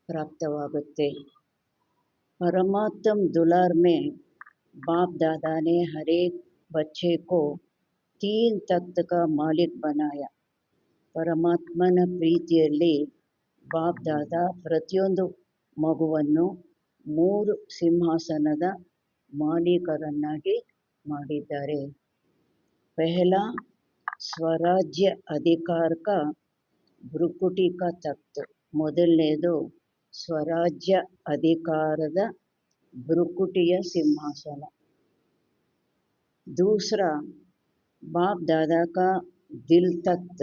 प्राप्तवागुत्ते। परमात्म दुलार में बाप दादा ने हर एक बच्चे को 3 तख्त का मालिक बनाया. ಪರಮಾತ್ಮನ ಪ್ರೀತಿಯಲ್ಲಿ ಬಾಪ್ ದಾದಾ ಪ್ರತಿಯೊಂದು ಮಗುವನ್ನು 3 ಸಿಂಹಾಸನದ ಮಾಲೀಕರನ್ನಾಗಿ ಮಾಡಿದ್ದಾರೆ. ಪಹಲಾ ಸ್ವರಾಜ್ಯ ಅಧಿಕಾರ ಕಾ ಭ್ರುಕುಟಿ ಕಾ ತಖ್ತ್. ಮೊದಲನೇದು ಸ್ವರಾಜ್ಯ ಅಧಿಕಾರದ ಭ್ರುಕುಟಿಯ ಸಿಂಹಾಸನ. दूसरा बाप दादा का दिल तख्त.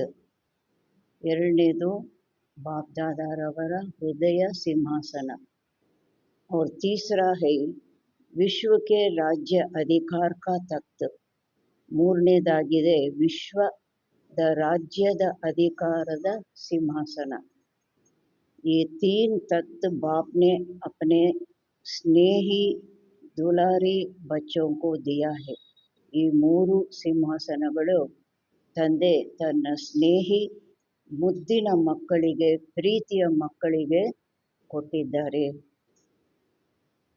ಎರಡನೇದು बाप दादारवರ हृदय सिंहासन. और तीसरा है विश्व के राज्य अधिकार का तख्त. ಮೂರನೇದಾಗಿದೆ ವಿಶ್ವದ ರಾಜ್ಯದ ಅಧಿಕಾರದ ಸಿಂಹಾಸನ. ये 3 तख्त बाप ने अपने स्नेही दुलारी बच्चों को दिया है. ಈ 3 ಸಿಂಹಾಸನಗಳು ತಂದೆ ತನ್ನ ಸ್ನೇಹಿ ಮುದ್ದಿನ ಮಕ್ಕಳಿಗೆ, ಪ್ರೀತಿಯ ಮಕ್ಕಳಿಗೆ ಕೊಟ್ಟಿದ್ದಾರೆ.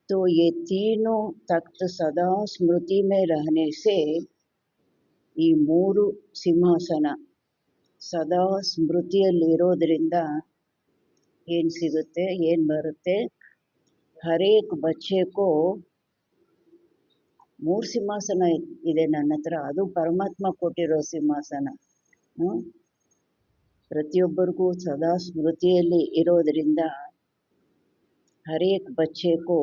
तो ये तीनों तख्त सदा स्मृति में रहने से ಈ 3 ಸಿಂಹಾಸನ ಸದಾ ಸ್ಮೃತಿಯಲ್ಲಿರೋದ್ರಿಂದ ಏನು ಸಿಗುತ್ತೆ, ಏನು ಬರುತ್ತೆ? ಹರೇಕ್ ಬಚ್ಚೆಕೋ 3 ಸಿಂಹಾಸನ ಇದೆ ನನ್ನ ಹತ್ರ, ಅದು ಪರಮಾತ್ಮ ಕೊಟ್ಟಿರೋ ಸಿಂಹಾಸನ. ಪ್ರತಿಯೊಬ್ಬರಿಗೂ ಸದಾ ಸ್ಮೃತಿಯಲ್ಲಿ ಇರೋದ್ರಿಂದ ಹರೇಕ್ ಬಚ್ಚೆಕೋ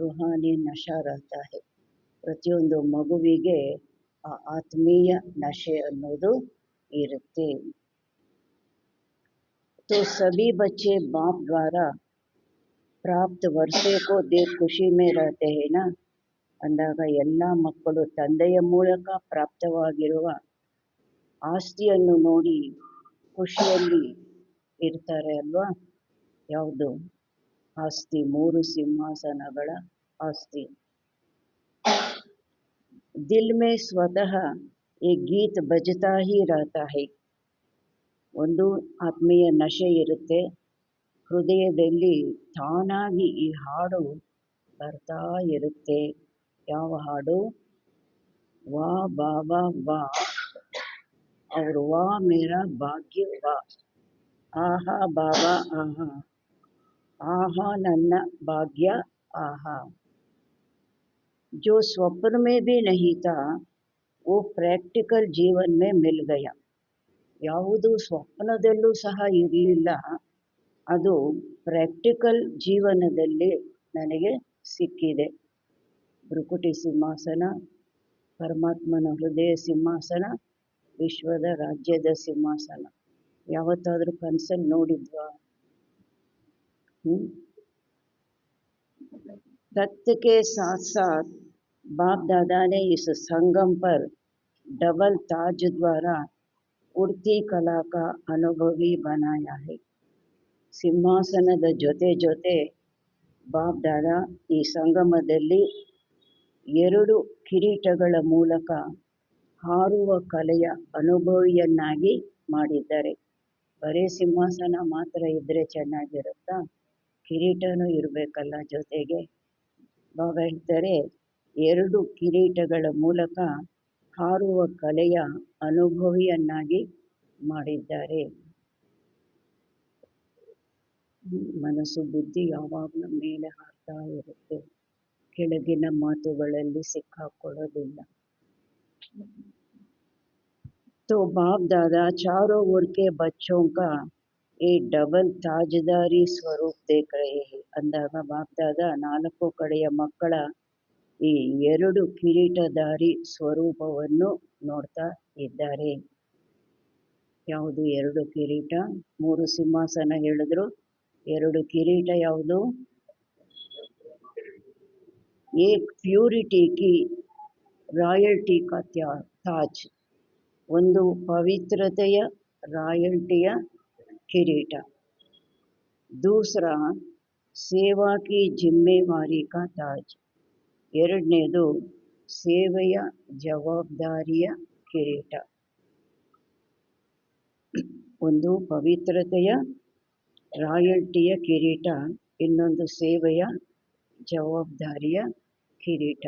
ರೂಹಾನಿ ನಶಾ रहता है. ಪ್ರತಿಯೊಂದು ಮಗುವಿಗೆ ಆ ಆತ್ಮೀಯ ನಶೆ ಅನ್ನೋದು ಇರುತ್ತೆ. तो सभी बच्चे बाप द्वारा प्राप्त वर्षे को देख खुशी में रहते हैं ना. ಅಂದಾಗ ಎಲ್ಲ ಮಕ್ಕಳು ತಂದೆಯ ಮೂಲಕ ಪ್ರಾಪ್ತವಾಗಿರುವ ಆಸ್ತಿಯನ್ನು ನೋಡಿ ಖುಷಿಯಲ್ಲಿ ಇರ್ತಾರೆ ಅಲ್ವಾ? ಯಾವುದು ಆಸ್ತಿ? 3 ಸಿಂಹಾಸನಗಳ ಆಸ್ತಿ. दिल में स्वतः एक गीत बजता ही रहता है. ಒಂದು ಆತ್ಮೀಯ ನಶೆ ಇರುತ್ತೆ, ಹೃದಯದಲ್ಲಿ ತಾನಾಗಿ ಈ ಹಾಡು ಬರ್ತಾ ಇರುತ್ತೆ. ಯಾವ ಹಾಡು? ವಾ ಬಾಬಾ ವಾ, और वा मेरा भाग्य वा. आहा बाबा आहा, आहा ನನ್ನ ಭಾಗ್ಯ आहा. जो स्वप्न में भी नहीं था वो प्रैक्टिकल जीवन में मिल गया. ಯಾವುದು ಸ್ವಪ್ನದಲ್ಲೂ ಸಹ ಇರಲಿಲ್ಲ, ಅದು ಪ್ರಾಕ್ಟಿಕಲ್ ಜೀವನದಲ್ಲಿ ನನಗೆ ಸಿಕ್ಕಿದೆ. ಭ್ರುಕುಟಿ ಸಿಂಹಾಸನ, ಪರಮಾತ್ಮನ ಹೃದಯ ಸಿಂಹಾಸನ, ವಿಶ್ವದ ರಾಜ್ಯದ ಸಿಂಹಾಸನ. ಯಾವತ್ತಾದರೂ ಕನಸಲ್ಲಿ ನೋಡಿದ್ವಾ? तख्त के साथ साथ बाप दादा ने इस संगम पर डबल ताज द्वारा उड़ती कला का अनुभवी बनाया है. ಸಿಂಹಾಸನದ ಜೊತೆ ಜೊತೆ ಬಾಪ್ ದಾದಾ ಈ ಸಂಗಮದಲ್ಲಿ 2 ಕಿರೀಟಗಳ ಮೂಲಕ ಹಾರುವ ಕಲೆಯ ಅನುಭವಿಯನ್ನಾಗಿ ಮಾಡಿದ್ದಾರೆ. ಬರೀ ಸಿಂಹಾಸನ ಮಾತ್ರ ಇದ್ದರೆ ಚೆನ್ನಾಗಿರುತ್ತಾ? ಕಿರೀಟನೂ ಇರಬೇಕಲ್ಲ ಜೊತೆಗೆ. ಬಾಬಾ ಹೇಳ್ತಾರೆ 2 ಕಿರೀಟಗಳ ಮೂಲಕ ಹಾರುವ ಕಲೆಯ ಅನುಭವಿಯನ್ನಾಗಿ ಮಾಡಿದ್ದಾರೆ. ಮನಸ್ಸು ಬುದ್ಧಿ ಯಾವಾಗಲೂ ಮೇಲೆ ಹಾರ್ತಾ ಇರುತ್ತೆ, ಕೆಳಗಿನ ಮಾತುಗಳಲ್ಲಿ ಸಿಕ್ಕಾಕೊಳ್ಳೋದಿಲ್ಲ. तो बाप दादा चारों ओर के बच्चों का ये डबल ताजदारी स्वरूप देख रहे हैं. ಅಂದಾಗ ಬಾಪ್ ದಾದಾ 4 ಕಡೆಯ ಮಕ್ಕಳ ಈ 2 ಕಿರೀಟಧಾರಿ ಸ್ವರೂಪವನ್ನು ನೋಡ್ತಾ ಇದ್ದಾರೆ. ಯಾವುದು 2 ಕಿರೀಟ? 3 ಸಿಂಹಾಸನ ಹೇಳಿದ್ರು, 2 ಕಿರೀಟ ಯಾವುದು? एक प्यूरिटी की ರಾಯಲ್ಟಿ ಕಾ ತಾಜ್. ಒಂದು ಪವಿತ್ರತೆಯ ರಾಯಲ್ಟಿಯ ಕಿರೀಟ. दूसरा ಸೇವಾ ಕಿ ಜಿಮ್ಮೆವಾರಿ ಕಾ ತಾಜ್. ಎರಡನೇದು ಸೇವೆಯ ಜವಾಬ್ದಾರಿಯ ಕಿರೀಟ. ಒಂದು ಪವಿತ್ರತೆಯ ರಾಯಲ್ಟಿಯ ಕಿರೀಟ, ಇನ್ನೊಂದು ಸೇವೆಯ ಜವಾಬ್ದಾರಿಯ ಕಿರೀಟ.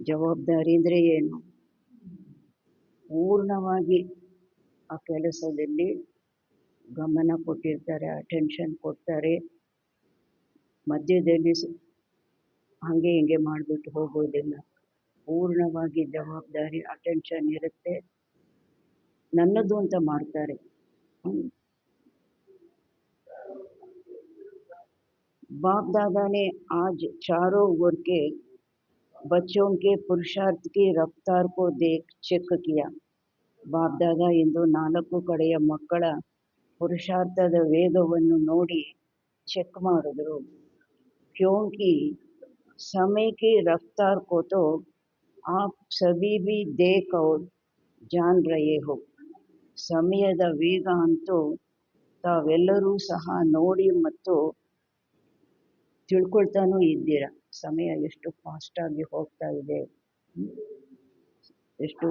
ಜವಾಬ್ದಾರಿ ಅಂದರೆ ಏನು? ಪೂರ್ಣವಾಗಿ ಆ ಕೆಲಸದಲ್ಲಿ ಗಮನ ಕೊಟ್ಟಿರ್ತಾರೆ, ಅಟೆನ್ಷನ್ ಕೊಡ್ತಾರೆ. ಮಧ್ಯದಲ್ಲಿ ಹಾಗೆ ಹಿಂಗೆ ಮಾಡಿಬಿಟ್ಟು ಹೋಗೋದಿಲ್ಲ. ಪೂರ್ಣವಾಗಿ ಜವಾಬ್ದಾರಿ, ಅಟೆನ್ಷನ್ ಇರುತ್ತೆ. ನನ್ನದು ಅಂತ ಮಾಡ್ತಾರೆ. बाप दादा ने आज चारों ओर के बच्चों के पुरुषार्थ की रफ्तार को देख ಚೆಕ್ किया. ಬಾಪ್ ದಾದಾ ಇಂದು 4 ಕಡೆಯ ಮಕ್ಕಳ ಪುರುಷಾರ್ಥದ ವೇಗವನ್ನು ನೋಡಿ ಚೆಕ್ ಮಾಡಿದ್ರು. क्योंकि समय की रफ्तार को तो आप सभी भी देख और जान रहे हो. ಸಮಯದ ವೇಗ ಅಂತೂ ತಾವೆಲ್ಲರೂ ಸಹ ನೋಡಿ ಮತ್ತು ತಿಳ್ಕೊಳ್ತಾನೂ ಇದ್ದೀರ. ಸಮಯ ಎಷ್ಟು ಫಾಸ್ಟಾಗಿ ಹೋಗ್ತಾ ಇದೆ, ಎಷ್ಟು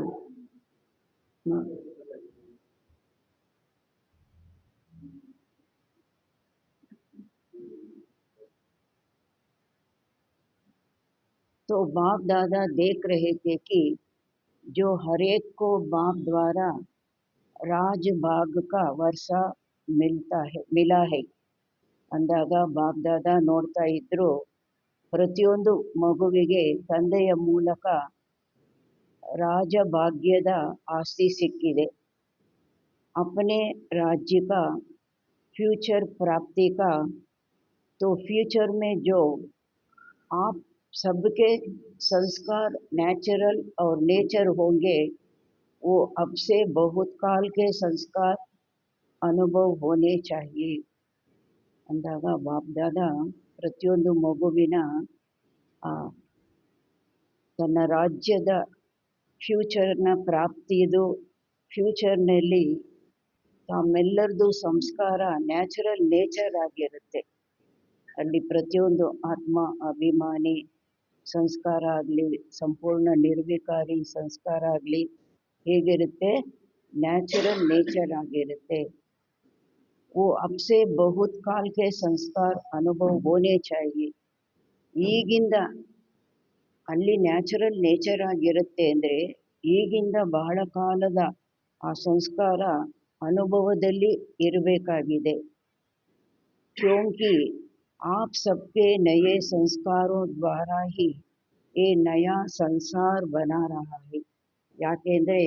तो बाप दादा देख रहे थे कि जो हर एक को बाप द्वारा राजभाग का वर्षा मिला है. ಅಂದಾಗ ಬಾಪ್ ದಾದಾ ನೋಡ್ತಾ ಇದ್ರು, ಪ್ರತಿಯೊಂದು ಮಗುವಿಗೆ ತಂದೆಯ ಮೂಲಕ ರಾಜಭಾಗ್ಯದ ಆಸ್ತಿ ಸಿಕ್ಕಿದೆ. अपने राज्य का फ्यूचर प्राप्ति का, तो फ्यूचर में जो आप सबके संस्कार नेचुरल और नेचर होंगे, वो अब से बहुत काल के संस्कार अनुभव होने चाहिए. ಅಂದಾಗ ಬಾಪ್ ದಾದಾ ಪ್ರತಿಯೊಂದು ಮಗುವಿನ ತನ್ನ ರಾಜ್ಯದ ಫ್ಯೂಚರ್ನ ಪ್ರಾಪ್ತಿದು, ಫ್ಯೂಚರ್ನಲ್ಲಿ ತಮ್ಮೆಲ್ಲರದು ಸಂಸ್ಕಾರ ನ್ಯಾಚುರಲ್ ನೇಚರ್ ಆಗಿರುತ್ತೆ. ಅಲ್ಲಿ ಪ್ರತಿಯೊಂದು ಆತ್ಮ ಅಭಿಮಾನಿ ಸಂಸ್ಕಾರ ಆಗಲಿ, ಸಂಪೂರ್ಣ ನಿರ್ವಿಕಾರಿ ಸಂಸ್ಕಾರ ಆಗಲಿ ಹೇಗಿರುತ್ತೆ, ನ್ಯಾಚುರಲ್ ನೇಚರ್ ಆಗಿರುತ್ತೆ. वो अब से बहुत काल के संस्कार अनुभव होने चाहिए. ಈಗಿಂದ ಅಲ್ಲಿ ನ್ಯಾಚುರಲ್ ನೇಚರ್ ಆಗಿರುತ್ತೆ ಅಂದರೆ ಈಗಿಂದ ಬಹಳ ಕಾಲದ ಆ ಸಂಸ್ಕಾರ ಅನುಭವದಲ್ಲಿ ಇರಬೇಕಾಗಿದೆ. क्योंकि आप सबके नए संस्कारों द्वारा ही ये नया संसार बना रहा है. ಯಾಕೆಂದರೆ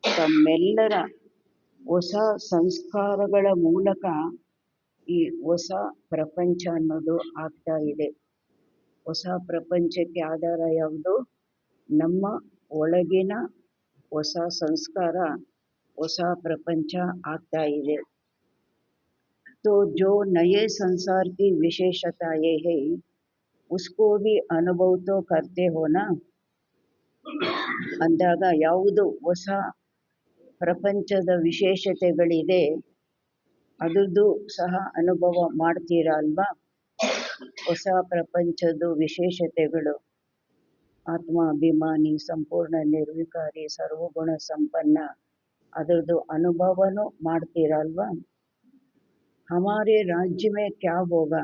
ತಮ್ಮೆಲ್ಲರ ಹೊಸ ಸಂಸ್ಕಾರಗಳ ಮೂಲಕ ಈ ಹೊಸ ಪ್ರಪಂಚ ಅನ್ನೋದು ಆಗ್ತಾ ಇದೆ. ಹೊಸ ಪ್ರಪಂಚಕ್ಕೆ ಆಧಾರ ಯಾವುದು? ನಮ್ಮ ಒಳಗಿನ ಹೊಸ ಸಂಸ್ಕಾರ, ಹೊಸ ಪ್ರಪಂಚ ಆಗ್ತಾ ಇದೆ. तो जो नए संसार की विशेषताएं है, उसको भी अनुभव तो करते हो ना. ಅಂದಾಗ ಯಾವುದು ಹೊಸ ಪ್ರಪಂಚದ ವಿಶೇಷತೆಗಳಿದೆ ಅದರದ್ದು ಸಹ ಅನುಭವ ಮಾಡ್ತೀರಾ ಅಲ್ವಾ? ಹೊಸ ಪ್ರಪಂಚದ ವಿಶೇಷತೆಗಳು, ಆತ್ಮಾಭಿಮಾನಿ, ಸಂಪೂರ್ಣ ನಿರ್ವಿಕಾರಿ, ಸರ್ವಗುಣ ಸಂಪನ್ನ, ಅದರದ್ದು ಅನುಭವನೂ ಮಾಡ್ತೀರಾ ಅಲ್ವಾ? ಹಮಾರೆ ರಾಜ್ಯ ಮೇ ಕ್ಯಾ ಹೋಗಾ,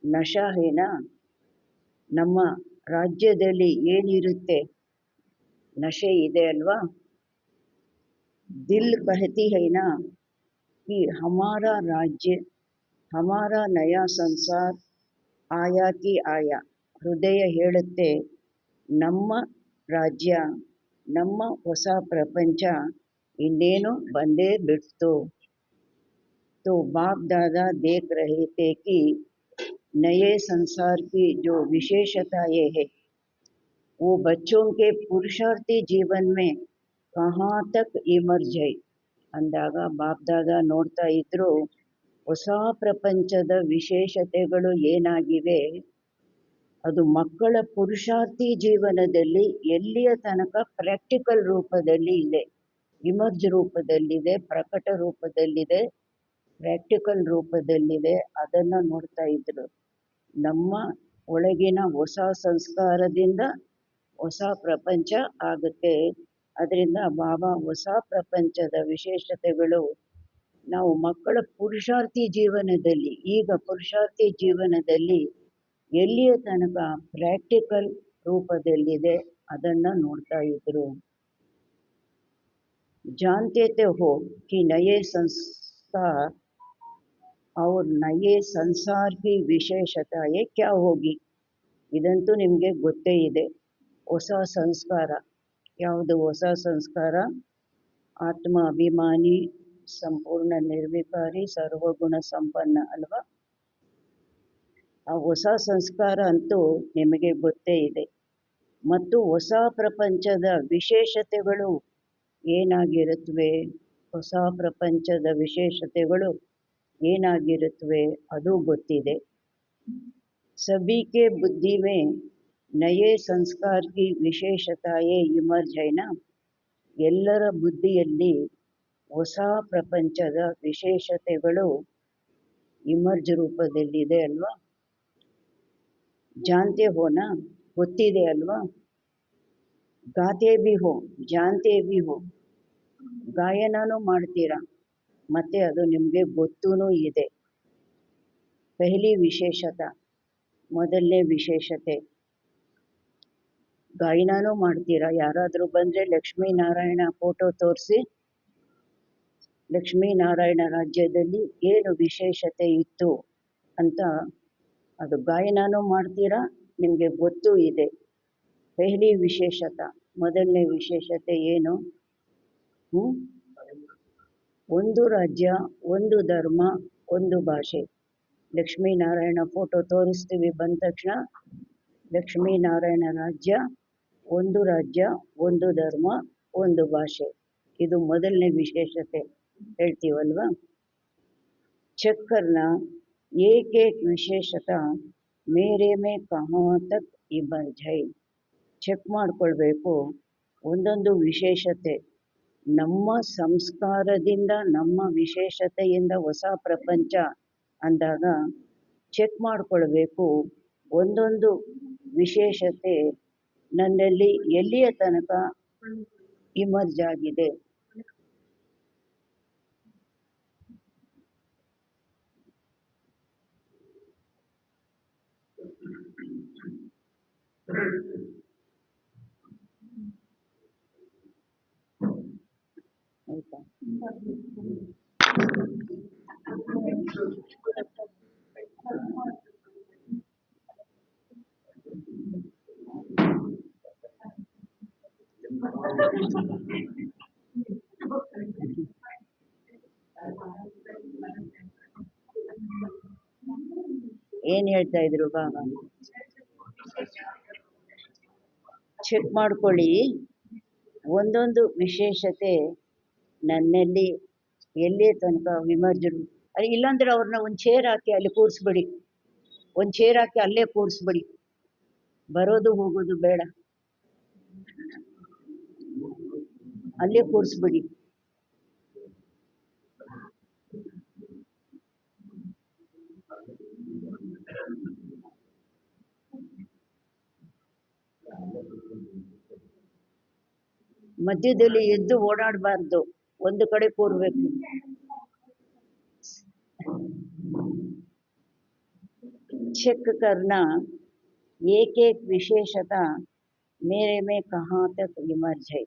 ನಶಾ ಹೇನಾ. ನಮ್ಮ ರಾಜ್ಯದಲ್ಲಿ ಏನಿರುತ್ತೆ? ನಶೆ ಇದೆ ಅಲ್ವಾ? दिल कहती है ना कि हमारा राज्य, हमारा नया संसार आया कि आया. ಹೃದಯ ಹೇಳುತ್ತೆ ನಮ್ಮ ರಾಜ್ಯ, ನಮ್ಮ ಹೊಸ ಪ್ರಪಂಚ ಇನ್ನೇನು ಬಂದೇ ಬಿಡ್ತು. तो बाप दादा देख रहे थे कि नए संसार की जो विशेषताएं है, वो बच्चों के पुरुषार्थी जीवन में कहाँ तक इमर्ज है. ಅಂದಾಗ ಬಾಪ್ ದಾದಾ ನೋಡ್ತಾ ಇದ್ರು, ಹೊಸ ಪ್ರಪಂಚದ ವಿಶೇಷತೆಗಳು ಏನಾಗಿವೆ ಅದು ಮಕ್ಕಳ ಪುರುಷಾರ್ಥಿ ಜೀವನದಲ್ಲಿ ಎಲ್ಲಿಯ ತನಕ ಪ್ರಾಕ್ಟಿಕಲ್ ರೂಪದಲ್ಲಿ ಇದೆ, ಇಮರ್ಜ್ ರೂಪದಲ್ಲಿದೆ, ಪ್ರಕಟ ರೂಪದಲ್ಲಿದೆ, ಪ್ರಾಕ್ಟಿಕಲ್ ರೂಪದಲ್ಲಿದೆ. ಅದನ್ನು ನೋಡ್ತಾ ಇದ್ರು. ನಮ್ಮ ಒಳಗಿನ ಹೊಸ ಸಂಸ್ಕಾರದಿಂದ ಹೊಸ ಪ್ರಪಂಚ ಆಗುತ್ತೆ. ಅದರಿಂದ ಬಾಬಾ ಹೊಸ ಪ್ರಪಂಚದ ವಿಶೇಷತೆಗಳು ನಾವು ಮಕ್ಕಳ ಪುರುಷಾರ್ಥಿ ಜೀವನದಲ್ಲಿ, ಈಗ ಪುರುಷಾರ್ಥಿ ಜೀವನದಲ್ಲಿ ಎಲ್ಲಿಯ ತನಕ ಪ್ರಾಕ್ಟಿಕಲ್ ರೂಪದಲ್ಲಿದೆ ಅದನ್ನು ನೋಡ್ತಾ ಇದ್ರು. जानते तो हो कि नए संस्कार और नए संसार की विशेषताएं क्या होगी. ಇದಂತೂ ನಿಮಗೆ ಗೊತ್ತೇ ಇದೆ. ಹೊಸ ಸಂಸ್ಕಾರ ಯಾವುದು? ಹೊಸ ಸಂಸ್ಕಾರ ಆತ್ಮ ಅಭಿಮಾನಿ, ಸಂಪೂರ್ಣ ನಿರ್ವಿಕಾರಿ, ಸರ್ವಗುಣ ಸಂಪನ್ನ ಅಲ್ವಾ? ಆ ಹೊಸ ಸಂಸ್ಕಾರ ಅಂತೂ ನಿಮಗೆ ಗೊತ್ತೇ ಇದೆ. ಮತ್ತು ಹೊಸ ಪ್ರಪಂಚದ ವಿಶೇಷತೆಗಳು ಏನಾಗಿರುತ್ತವೆ? ಹೊಸ ಪ್ರಪಂಚದ ವಿಶೇಷತೆಗಳು ಏನಾಗಿರುತ್ತವೆ ಅದು ಗೊತ್ತಿದೆ. सभी के बुद्धि में नए संस्कार की विशेषताएं इमर्ज है ना. ಎಲ್ಲರ ಬುದ್ಧಿಯಲ್ಲಿ ಹೊಸ ಪ್ರಪಂಚದ ವಿಶೇಷತೆಗಳು ಇಮರ್ಜ್ ರೂಪದಲ್ಲಿದೆ ಅಲ್ವಾ? ಜಾನ್ತೆ ಹೋನಾ, ಗೊತ್ತಿದೆ ಅಲ್ವಾ? ಗಾತೆ ಬಿ ಹೋ, ಜಾನ್ತೆ ಬಿ ಹೋ, ಗಾಯನನೂ ಮಾಡ್ತೀರಾ ಮತ್ತೆ ಅದು ನಿಮಗೆ ಗೊತ್ತೂ ಇದೆ. ಪಹಲಿ ವಿಶೇಷತೆ, ಮೊದಲನೇ ವಿಶೇಷತೆ, ಗಾಯನನೂ ಮಾಡ್ತೀರಾ. ಯಾರಾದರೂ ಬಂದರೆ ಲಕ್ಷ್ಮೀನಾರಾಯಣ ಫೋಟೋ ತೋರಿಸಿ, ಲಕ್ಷ್ಮೀನಾರಾಯಣ ರಾಜ್ಯದಲ್ಲಿ ಏನು ವಿಶೇಷತೆ ಇತ್ತು ಅಂತ ಅದು ಗಾಯನನೂ ಮಾಡ್ತೀರಾ, ನಿಮಗೆ ಗೊತ್ತೂ ಇದೆ. ಪಹಲಿ ವಿಶೇಷತೆ, ಮೊದಲನೇ ವಿಶೇಷತೆ ಏನು? ಒಂದು ರಾಜ್ಯ, ಒಂದು ಧರ್ಮ, ಒಂದು ಭಾಷೆ. ಲಕ್ಷ್ಮೀನಾರಾಯಣ ಫೋಟೋ ತೋರಿಸ್ತೀವಿ ಬಂದ ತಕ್ಷಣ, ಲಕ್ಷ್ಮೀನಾರಾಯಣ ರಾಜ್ಯ, ಒಂದು ರಾಜ್ಯ, ಒಂದು ಧರ್ಮ, ಒಂದು ಭಾಷೆ. ಇದು ಮೊದಲನೇ ವಿಶೇಷತೆ ಹೇಳ್ತೀವಲ್ವಾ? ಚೆಕ್ ಕರ್ನಾ ಏಕ್ ಏಕ್ ವಿಶೇಷತಾ ಮೇರೆ ಮೇ ಕಹಾಂ ತಕ್ ಇಮರ್ಜ್ ಹೈ. ಚೆಕ್ ಮಾಡ್ಕೊಳ್ಬೇಕು ಒಂದೊಂದು ವಿಶೇಷತೆ. ನಮ್ಮ ಸಂಸ್ಕಾರದಿಂದ, ನಮ್ಮ ವಿಶೇಷತೆಯಿಂದ ಹೊಸ ಪ್ರಪಂಚ ಅಂದಾಗ ಚೆಕ್ ಮಾಡ್ಕೊಳ್ಬೇಕು ಒಂದೊಂದು ವಿಶೇಷತೆ ನನ್ನಲ್ಲಿ ಎಲ್ಲಿಯ ತನಕ ಇಮರ್ಜ್ ಆಗಿದೆ. ಆಯ್ತಾ? ಏನು ಹೇಳ್ತಾ ಇದ್ರು ಬಾಬಾ? ಚೆಕ್ ಮಾಡ್ಕೊಳ್ಳಿ ಒಂದೊಂದು ವಿಶೇಷತೆ ನನ್ನಲ್ಲಿ ಎಲ್ಲಿ ತನಕ ವಿಮರ್ಜರು. ಇಲ್ಲಾಂದ್ರೆ ಅವ್ರನ್ನ ಒಂದು ಚೇರ್ ಹಾಕಿ ಅಲ್ಲಿ ಕೂರಿಸ್ಬಿಡಿ, ಒಂದು ಚೇರ್ ಹಾಕಿ ಅಲ್ಲೇ ಕೂರಿಸ್ಬಿಡಿ. ಬರೋದು ಹೋಗೋದು ಬೇಡ, ಅಲ್ಲೇ ಕೂರಿಸ್ಬಿಡಿ. ಮಧ್ಯದಲ್ಲಿ ಎದ್ದು ಓಡಾಡಬಾರ್ದು, ಒಂದು ಕಡೆ ಕೂರ್ಬೇಕು. ಚೆಕ್ ಕರ್ನಾ ಏಕ್ ಏಕ್ ವಿಶೇಷತಾ ಮೇರೆ ಮೇ ಕಹಾಂ ತಕ್ ಇಮರ್ಜ್ ಹೈ.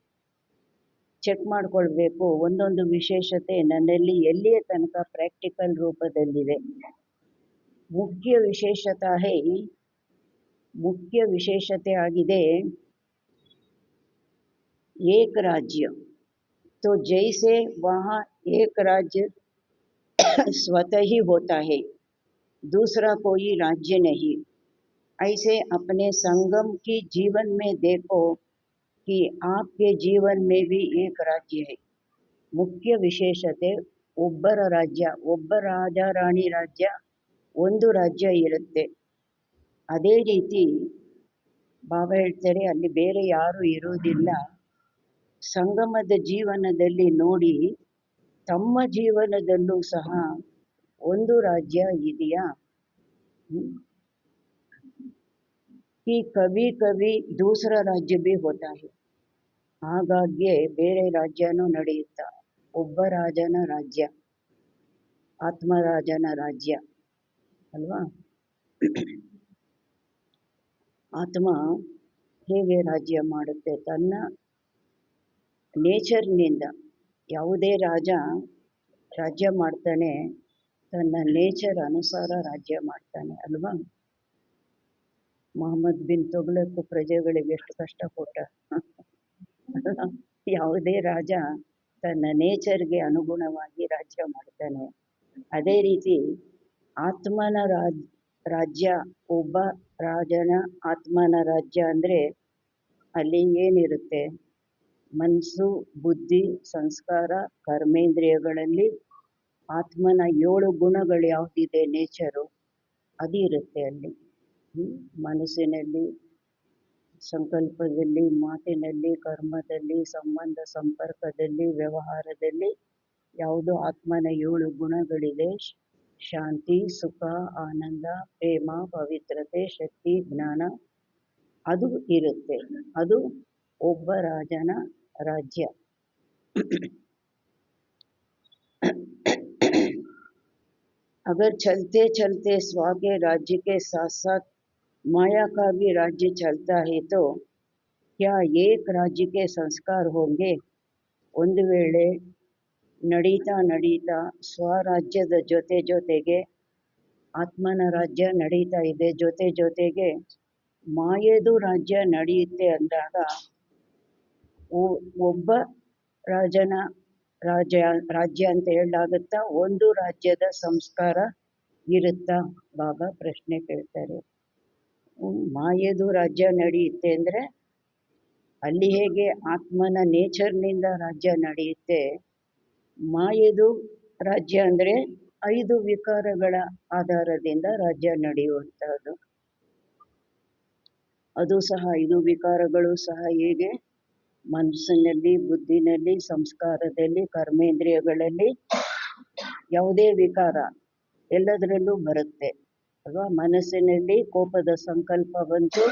ಚೆಕ್ ಮಾಡ್ಕೊಳ್ಬೇಕು ಒಂದೊಂದು ವಿಶೇಷತೆ ನನ್ನಲ್ಲಿ ಎಲ್ಲಿಯ ತನಕ ಪ್ರಾಕ್ಟಿಕಲ್ ರೂಪದಲ್ಲಿದೆ. ಮುಖ್ಯ ವಿಶೇಷತಾ ಹೈ, ಮುಖ್ಯ ವಿಶೇಷತೆ ಆಗಿದೆ एक राज्य. तो जैसे वहाँ एक राज्य स्वतः ही होता है, दूसरा कोई राज्य नहीं, ऐसे अपने संगम की जीवन में देखो कि आपके जीवन में भी एक राज्य है. ಮುಖ್ಯ ವಿಶೇಷತೆ ಒಬ್ಬರ ರಾಜ್ಯ, ಒಬ್ಬ ರಾಜ ರಾಣಿ ರಾಜ್ಯ, ಒಂದು ರಾಜ್ಯ ಇರುತ್ತೆ. ಅದೇ ರೀತಿ ಬಾಬಾ ಹೇಳ್ತಾರೆ ಅಲ್ಲಿ ಬೇರೆ ಯಾರೂ ಇರೋದಿಲ್ಲ. ಸಂಗಮದ ಜೀವನದಲ್ಲಿ ನೋಡಿ ತಮ್ಮ ಜೀವನದಲ್ಲೂ ಸಹ ಒಂದು ರಾಜ್ಯ ಇದೆಯಾ? ಈ ಕವಿ ಕವಿ ದೂಸರ ರಾಜ್ಯ ಬಿ ಹೋತಾ ಹೈ. ಆಗಾಗ್ಗೆ ಬೇರೆ ರಾಜ್ಯನೂ ನಡೆಯುತ್ತಾ, ಒಬ್ಬ ರಾಜನ ರಾಜ್ಯ. ಆತ್ಮರಾಜನ ರಾಜ್ಯ ಅಲ್ವಾ. ಆತ್ಮ ಹೇಗೆ ರಾಜ್ಯ ಮಾಡುತ್ತೆ? ತನ್ನ ನೇಚರ್ನಿಂದ. ಯಾವುದೇ ರಾಜ ರಾಜ್ಯ ಮಾಡ್ತಾನೆ ತನ್ನ ನೇಚರ್ ಅನುಸಾರ ರಾಜ್ಯ ಮಾಡ್ತಾನೆ ಅಲ್ವಾ. ಮೊಹಮ್ಮದ್ ಬಿನ್ ತುಘಲಕ್ ಪ್ರಜೆಗಳಿಗೆ ಎಷ್ಟು ಕಷ್ಟಕೊಟ್ಟ. ಯಾವುದೇ ರಾಜ ತನ್ನ ನೇಚರ್ಗೆ ಅನುಗುಣವಾಗಿ ರಾಜ್ಯ ಮಾಡ್ತಾನೆ. ಅದೇ ರೀತಿ ಆತ್ಮನ ರಾಜ್ಯ, ಒಬ್ಬ ರಾಜನ ಆತ್ಮನ ರಾಜ್ಯ ಅಂದರೆ ಅಲ್ಲಿ ಏನಿರುತ್ತೆ? ಮನಸ್ಸು, ಬುದ್ಧಿ, ಸಂಸ್ಕಾರ, ಕರ್ಮೇಂದ್ರಿಯಗಳಲ್ಲಿ ಆತ್ಮನ 7 ಗುಣಗಳು ಯಾವುದಿದೆ, ನೇಚರು, ಅದು ಇರುತ್ತೆ ಅಲ್ಲಿ. ಮನಸ್ಸಿನಲ್ಲಿ, ಸಂಕಲ್ಪದಲ್ಲಿ, ಮಾತಿನಲ್ಲಿ, ಕರ್ಮದಲ್ಲಿ, ಸಂಬಂಧ ಸಂಪರ್ಕದಲ್ಲಿ, ವ್ಯವಹಾರದಲ್ಲಿ ಯಾವುದು ಆತ್ಮನ 7 ಗುಣಗಳಿದೆ, ಶಾಂತಿ, ಸುಖ, ಆನಂದ, ಪ್ರೇಮ, ಪವಿತ್ರತೆ, ಶಕ್ತಿ, ಜ್ಞಾನ, ಅದು ಇರುತ್ತೆ. ಅದು ಒಬ್ಬ ರಾಜನ ರಾಜ್ಯ. अगर चलते चलते स्व के राज्य के साथ साथ माया का भी राज्य चलता है तो क्या एक राज्य के संस्कार होंगे? ಒಂದು ವೇಳೆ ನಡೀತಾ ನಡೀತಾ ಸ್ವರಾಜ್ಯದ ಜೊತೆ ಜೊತೆಗೆ ಆತ್ಮನ ರಾಜ್ಯ ನಡೀತಾ ಇದೆ, ಜೊತೆ ಜೊತೆಗೆ ಮಾಯೆದು ರಾಜ್ಯ ನಡೆಯುತ್ತೆ ಅಂದಾಗ ಒಬ್ಬ ರಾಜನ ರಾಜ್ಯ ಅಂತ ಹೇಳಲಾಗುತ್ತಾ? ಒಂದು ರಾಜ್ಯದ ಸಂಸ್ಕಾರ ಇರುತ್ತಾ? ಬಾಬಾ ಪ್ರಶ್ನೆ ಕೇಳ್ತಾರೆ. ಮಾಯೆದು ರಾಜ್ಯ ನಡೆಯುತ್ತೆ ಅಂದರೆ ಅಲ್ಲಿ ಹೇಗೆ ಆತ್ಮನ ನೇಚರ್ನಿಂದ ರಾಜ್ಯ ನಡೆಯುತ್ತೆ, ಮಾಯೆದು ರಾಜ್ಯ ಅಂದರೆ 5 ವಿಕಾರಗಳ ಆಧಾರದಿಂದ ರಾಜ್ಯ ನಡೆಯುವಂಥದ್ದು. ಅದು ಸಹ 5 ವಿಕಾರಗಳು ಸಹ ಹೇಗೆ? ಮನಸ್ಸಿನಲ್ಲಿ, ಬುದ್ಧಿನಲ್ಲಿ, ಸಂಸ್ಕಾರದಲ್ಲಿ, ಕರ್ಮೇಂದ್ರಿಯಗಳಲ್ಲಿ ಯಾವುದೇ ವಿಕಾರ ಎಲ್ಲದರಲ್ಲೂ ಬರುತ್ತೆ ಅಲ್ವಾ. ಮನಸ್ಸಿನಲ್ಲಿ ಕೋಪದ ಸಂಕಲ್ಪ ಬಂತು,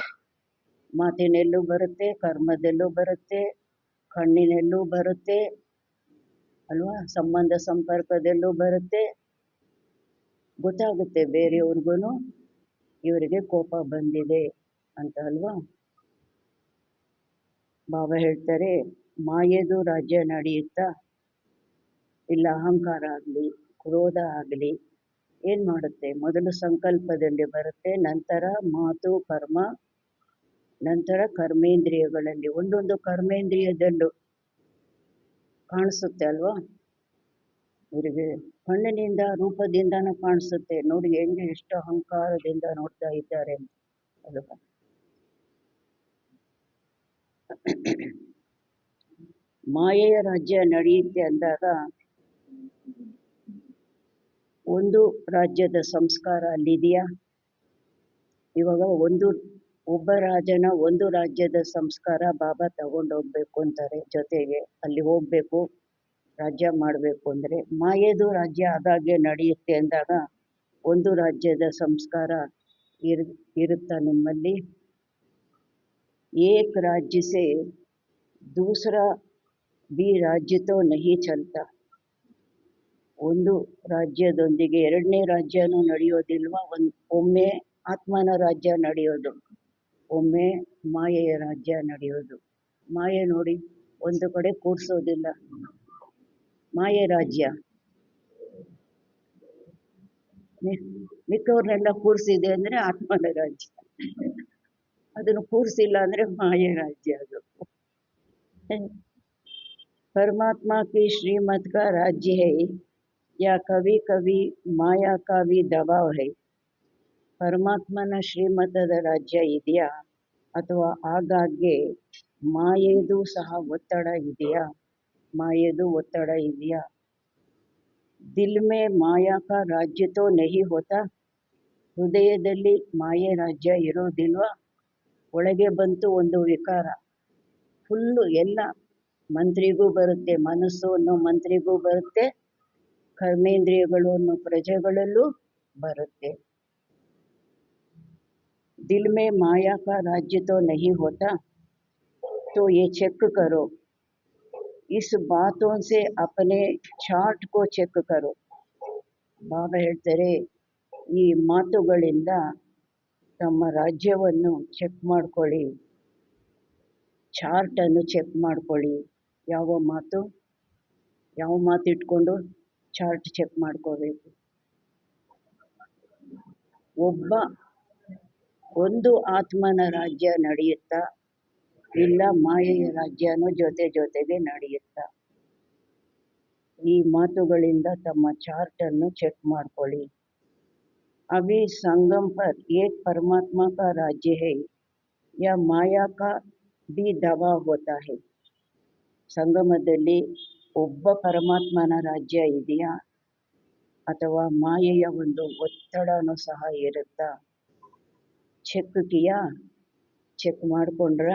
ಮಾತಿನಲ್ಲೂ ಬರುತ್ತೆ, ಕರ್ಮದಲ್ಲೂ ಬರುತ್ತೆ, ಕಣ್ಣಿನಲ್ಲೂ ಬರುತ್ತೆ ಅಲ್ವಾ, ಸಂಬಂಧ ಸಂಪರ್ಕದಲ್ಲೂ ಬರುತ್ತೆ. ಗೊತ್ತಾಗುತ್ತೆ ಬೇರೆಯವ್ರಿಗೂ ಇವರಿಗೆ ಕೋಪ ಬಂದಿದೆ ಅಂತ ಅಲ್ವಾ. ಬಾಬಾ ಹೇಳ್ತಾರೆ, ಮಾಯೆದು ರಾಜ್ಯ ನಡೆಯುತ್ತಾ? ಇಲ್ಲ ಅಹಂಕಾರ ಆಗಲಿ, ಕ್ರೋಧ ಆಗಲಿ ಏನು ಮಾಡುತ್ತೆ? ಮೊದಲು ಸಂಕಲ್ಪದಲ್ಲಿ ಬರುತ್ತೆ, ನಂತರ ಮಾತು, ಕರ್ಮ, ನಂತರ ಕರ್ಮೇಂದ್ರಿಯಗಳಲ್ಲಿ. ಒಂದೊಂದು ಕರ್ಮೇಂದ್ರಿಯದಲ್ಲೂ ಕಾಣಿಸುತ್ತೆ ಅಲ್ವಾ. ಇವರಿಗೆ ಕಣ್ಣಿನಿಂದ, ರೂಪದಿಂದನೂ ಕಾಣಿಸುತ್ತೆ. ನೋಡಿ ಹೆಂಗೆ ಎಷ್ಟು ಅಹಂಕಾರದಿಂದ ನೋಡ್ತಾ ಇದ್ದಾರೆ ಅಲ್ವಾ. ಮಾಯೆಯ ರಾಜ್ಯ ನಡೆಯುತ್ತೆ ಅಂದಾಗ ಒಂದು ರಾಜ್ಯದ ಸಂಸ್ಕಾರ ಅಲ್ಲಿದೆಯಾ? ಇವಾಗ ಒಬ್ಬ ರಾಜನ ಒಂದು ರಾಜ್ಯದ ಸಂಸ್ಕಾರ ಬಾಬಾ ತಗೊಂಡೋಗ್ಬೇಕು ಅಂತಾರೆ, ಜೊತೆಗೆ ಅಲ್ಲಿ ಹೋಗ್ಬೇಕು, ರಾಜ್ಯ ಮಾಡಬೇಕು ಅಂದರೆ. ಮಾಯೆದು ರಾಜ್ಯ ಆಗಾಗ್ಗೆ ನಡೆಯುತ್ತೆ ಅಂದಾಗ ಒಂದು ರಾಜ್ಯದ ಸಂಸ್ಕಾರ ಇರುತ್ತಾ ನಿಮ್ಮಲ್ಲಿ? एक राज्य से दूसरा भी राज्य तो नहीं चलता. ಒಂದು ರಾಜ್ಯದೊಂದಿಗೆ ಎರಡನೇ ರಾಜ್ಯನೂ ನಡೆಯೋದಿಲ್ವಾ? ಒಮ್ಮೆ ಆತ್ಮನ ರಾಜ್ಯ ನಡೆಯೋದು, ಒಮ್ಮೆ ಮಾಯೆಯ ರಾಜ್ಯ ನಡೆಯೋದು. ಮಾಯೆ ನೋಡಿ ಒಂದು ಕಡೆ ಕೂರಿಸೋದಿಲ್ಲ. ಮಾಯೆ ರಾಜ್ಯ ಮಿಕ್ಕವ್ರನ್ನೆಲ್ಲ ಕೂರಿಸಿದೆ ಅಂದರೆ ಆತ್ಮನ ರಾಜ್ಯ. ಅದನ್ನು ಕೂರಿಸಿಲ್ಲ ಅಂದರೆ ಮಾಯೆ ರಾಜ್ಯ. ಅದು परमात्मा की श्रीमत का राज्य है या कभी कभी माया का भी दबाव है? ಪರಮಾತ್ಮನ ಶ್ರೀಮತದ ರಾಜ್ಯ ಇದೆಯಾ ಅಥವಾ ಆಗಾಗ್ಗೆ ಮಾಯೆದು ಸಹ ಒತ್ತಡ ಇದೆಯಾ? ಮಾಯೆದು ಒತ್ತಡ ಇದೆಯಾ? ದಿಲ್ ಮೇ ಮಾಯಾ ಕಾ ರಾಜ್ಯ ತೋ ನಹಿ ಹೋತಾ? ಹೃದಯದಲ್ಲಿ ಮಾಯೆ ರಾಜ್ಯ ಇರೋದಿಲ್ವಾ? ಒಳಗೆ ಬಂತು ಒಂದು ವಿಕಾರ, ಫುಲ್ಲು ಎಲ್ಲ ಮಂತ್ರಿಗೂ ಬರುತ್ತೆ, ಮನಸ್ಸು ಅನ್ನೋ ಮಂತ್ರಿಗೂ ಬರುತ್ತೆ, ಕರ್ಮೇಂದ್ರಿಯಗಳು ಅನ್ನೋ ಪ್ರಜೆಗಳಲ್ಲೂ ಬರುತ್ತೆ. ದಿಲ್ ಮೇ ಮಾಯಾ ಕಾ ರಾಜ್ಯ ತೋ ನಹಿ ಹೋತಾ तो ये चेक करो, इस बातों से अपने चार्ट को चेक करो. ಬಾಬಾ ಹೇಳ್ತಾರೆ, ಈ ಮಾತುಗಳಿಂದ ತಮ್ಮ ರಾಜ್ಯವನ್ನು ಚೆಕ್ ಮಾಡ್ಕೊಳ್ಳಿ, ಚಾರ್ಟನ್ನು ಚೆಕ್ ಮಾಡ್ಕೊಳ್ಳಿ. ಯಾವ ಮಾತು ಇಟ್ಕೊಂಡು ಚಾರ್ಟ್ ಚೆಕ್ ಮಾಡ್ಕೋಬೇಕು. ಒಂದು ಆತ್ಮನ ರಾಜ್ಯ ನಡೆಯುತ್ತಾ, ಇಲ್ಲ ಮಾಯೆಯ ರಾಜ್ಯನೂ ಜೊತೆಗೆ ನಡೆಯುತ್ತಾ. ಈ ಮಾತುಗಳಿಂದ ತಮ್ಮ ಚಾರ್ಟನ್ನು ಚೆಕ್ ಮಾಡ್ಕೊಳ್ಳಿ. अभी संगम पर एक परमात्मा का राज्य है या माया का भी दबाव होता है. ಸಂಗಮದಲ್ಲಿ ಒಬ್ಬ ಪರಮಾತ್ಮನ ರಾಜ್ಯ ಇದೆಯಾ ಅಥವಾ ಮಾಯೆಯ ಒಂದು ಒತ್ತಡನೂ ಸಹ ಇರುತ್ತಾ? ಚೆಕ್ ಮಾಡ್ಕೊಂಡ್ರ?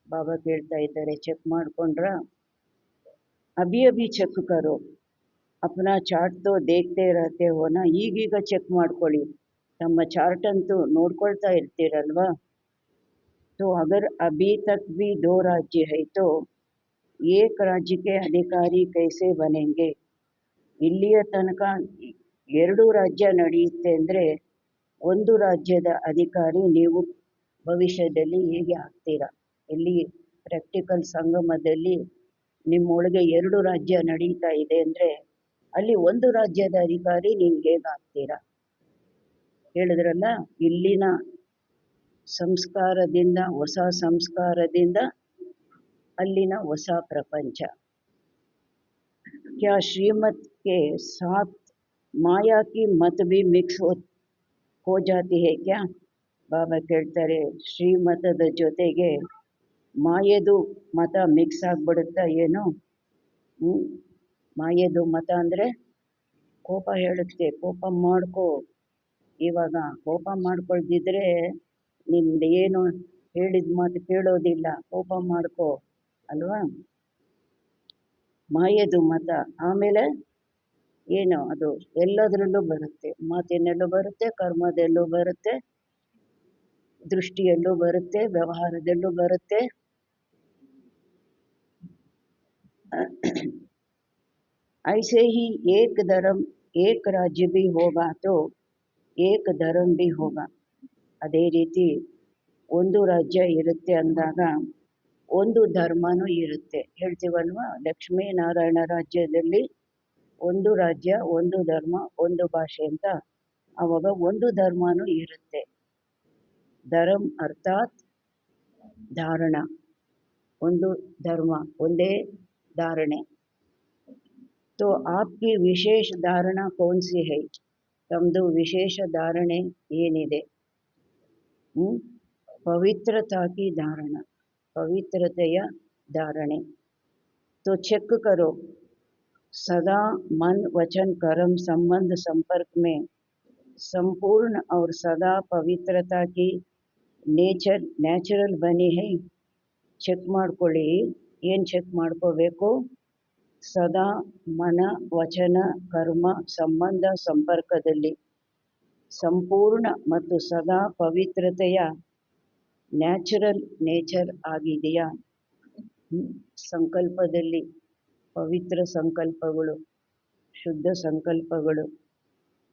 ಬಾಬಾ ಕೇಳ್ತಾ ಇದ್ದಾರೆ, ಚೆಕ್ ಮಾಡ್ಕೊಂಡ್ರ? ಅಭಿ ಚೆಕ್ ಕರೋ, अपना चार्ट तो देखते रहते हो ना. ಈಗೀಗ ಚೆಕ್ ಮಾಡ್ಕೊಳ್ಳಿ, ನಮ್ಮ ಚಾರ್ಟ್ ಅಂತೂ ನೋಡ್ಕೊಳ್ತಾ ಇರ್ತೀರಲ್ವಾ. तो अगर अभी तक भी 2 राज्य है तो एक राज्य के अधिकारी कैसे बनेंगे? ಇಲ್ಲಿಯ ತನಕ 2 ರಾಜ್ಯ ನಡೆಯುತ್ತೆ ಅಂದರೆ ಒಂದು ರಾಜ್ಯದ ಅಧಿಕಾರಿ ನೀವು ಭವಿಷ್ಯದಲ್ಲಿ ಹೇಗೆ ಆಗ್ತೀರಾ? ಇಲ್ಲಿ ಪ್ರಾಕ್ಟಿಕಲ್ ಸಂಗಮದಲ್ಲಿ ನಿಮ್ಮೊಳಗೆ 2 ರಾಜ್ಯ ನಡೀತಾ ಇದೆ ಅಂದರೆ ಅಲ್ಲಿ ಒಂದು ರಾಜ್ಯದ ಅಧಿಕಾರಿ ನೀವು ಹೇಗಾಗ್ತೀರಾ? ಹೇಳಿದ್ರಲ್ಲ, ಇಲ್ಲಿನ ಸಂಸ್ಕಾರದಿಂದ, ಹೊಸ ಸಂಸ್ಕಾರದಿಂದ ಅಲ್ಲಿನ ಹೊಸ ಪ್ರಪಂಚ. क्या श्रीमत के साथ माया की मत भी मिक्स हो जाती है क्या? ಬಾಬಾ ಕೇಳ್ತಾರೆ, ಶ್ರೀಮತದ ಜೊತೆಗೆ ಮಾಯೆದು ಮತ ಮಿಕ್ಸ್ ಆಗ್ಬಿಡುತ್ತಾ ಏನು? ಮಾಯೆದು ಮತ ಅಂದರೆ ಕೋಪ ಹೇಳುತ್ತೆ, ಕೋಪ ಮಾಡ್ಕೋ. ಇವಾಗ ಕೋಪ ಮಾಡ್ಕೊಳ್ದಿದ್ರೆ ನಿಂದೇನು ಹೇಳಿದ ಮಾತು ಕೇಳೋದಿಲ್ಲ, ಕೋಪ ಮಾಡ್ಕೋ ಅಲ್ವಾ? ಮಾಯೆದು ಮತ. ಆಮೇಲೆ ಏನು? ಅದು ಎಲ್ಲದರಲ್ಲೂ ಬರುತ್ತೆ, ಮಾತಿನಲ್ಲೂ ಬರುತ್ತೆ, ಕರ್ಮದಲ್ಲೂ ಬರುತ್ತೆ, ದೃಷ್ಟಿಯಲ್ಲೂ ಬರುತ್ತೆ, ವ್ಯವಹಾರದಲ್ಲೂ ಬರುತ್ತೆ. ऐसे ही एक धर्म एक राज्य भी होगा तो एक धर्म भी होगा. ಅದೇ ರೀತಿ ಒಂದು ರಾಜ್ಯ ಇರುತ್ತೆ ಅಂದಾಗ ಒಂದು ಧರ್ಮನೂ ಇರುತ್ತೆ. ಹೇಳ್ತೀವಲ್ವಾ, ಲಕ್ಷ್ಮೀನಾರಾಯಣ ರಾಜ್ಯದಲ್ಲಿ ಒಂದು ರಾಜ್ಯ, ಒಂದು ಧರ್ಮ, ಒಂದು ಭಾಷೆ ಅಂತ. ಆವಾಗ ಒಂದು ಧರ್ಮನೂ ಇರುತ್ತೆ. ಧರ್ಮ ಅರ್ಥಾತ್ ಧಾರಣ, ಒಂದು ಧರ್ಮ, ಒಂದೇ ಧಾರಣೆ. तो आपकी ವಿಶೇಷ ಧಾರಣ कौन सी है? ತಮ್ಮದು ವಿಶೇಷ ಧಾರಣೆ ಏನಿದೆ? ಪವಿತ್ರತಾಕಿ ಧಾರಣ, ಪವಿತ್ರತೆಯ ಧಾರಣೆ. तो ಚೆಕ್ करो, सदा मन वचन कर्म संबंध संपर्क में संपूर्ण और सदा पवित्रता की ನ್ಯಾಚುರಲ್ ಬನಿ है. ಚೆಕ್ ಮಾಡ್ಕೊಳ್ಳಿ. ಏನು ಚೆಕ್ ಮಾಡ್ಕೋಬೇಕು? ಸದಾ ಮನ ವಚನ ಕರ್ಮ ಸಂಬಂಧ ಸಂಪರ್ಕದಲ್ಲಿ ಸಂಪೂರ್ಣ ಮತ್ತು ಸದಾ ಪವಿತ್ರತೆಯ ನ್ಯಾಚುರಲ್ ನೇಚರ್ ಆಗಿದೆಯಾ? ಸಂಕಲ್ಪದಲ್ಲಿ ಪವಿತ್ರ ಸಂಕಲ್ಪಗಳು, ಶುದ್ಧ ಸಂಕಲ್ಪಗಳು,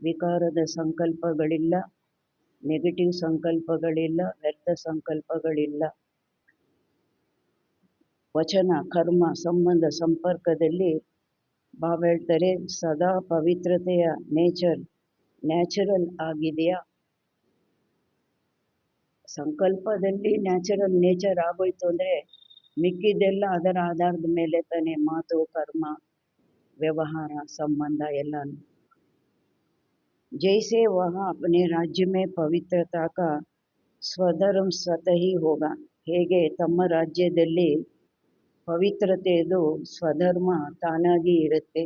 ವಿಕಾರದ ಸಂಕಲ್ಪಗಳಿಲ್ಲ, ನೆಗೆಟಿವ್ ಸಂಕಲ್ಪಗಳಿಲ್ಲ, ವ್ಯರ್ಥ ಸಂಕಲ್ಪಗಳಿಲ್ಲ. ವಚನ ಕರ್ಮ ಸಂಬಂಧ ಸಂಪರ್ಕದಲ್ಲಿ ಬಾಬಾ ಹೇಳ್ತಾರೆ, ಸದಾ ಪವಿತ್ರತೆಯ ನ್ಯಾಚುರಲ್ ಆಗಿದೆಯಾ? ಸಂಕಲ್ಪದಲ್ಲಿ ನ್ಯಾಚುರಲ್ ನೇಚರ್ ಆಗೋಯ್ತು ಅಂದರೆ ಮಿಕ್ಕಿದೆಲ್ಲ ಅದರ ಆಧಾರದ ಮೇಲೆ ತಾನೇ, ಮಾತು ಕರ್ಮ ವ್ಯವಹಾರ ಸಂಬಂಧ ಎಲ್ಲಾನು. जैसे वह अपने राज्य में पवित्रता का स्वधर्म स्वतः ही होगा. ಹೇಗೆ ತಮ್ಮ ರಾಜ್ಯದಲ್ಲಿ ಪವಿತ್ರತೆಯದು ಸ್ವಧರ್ಮ ತಾನಾಗಿ ಇರುತ್ತೆ.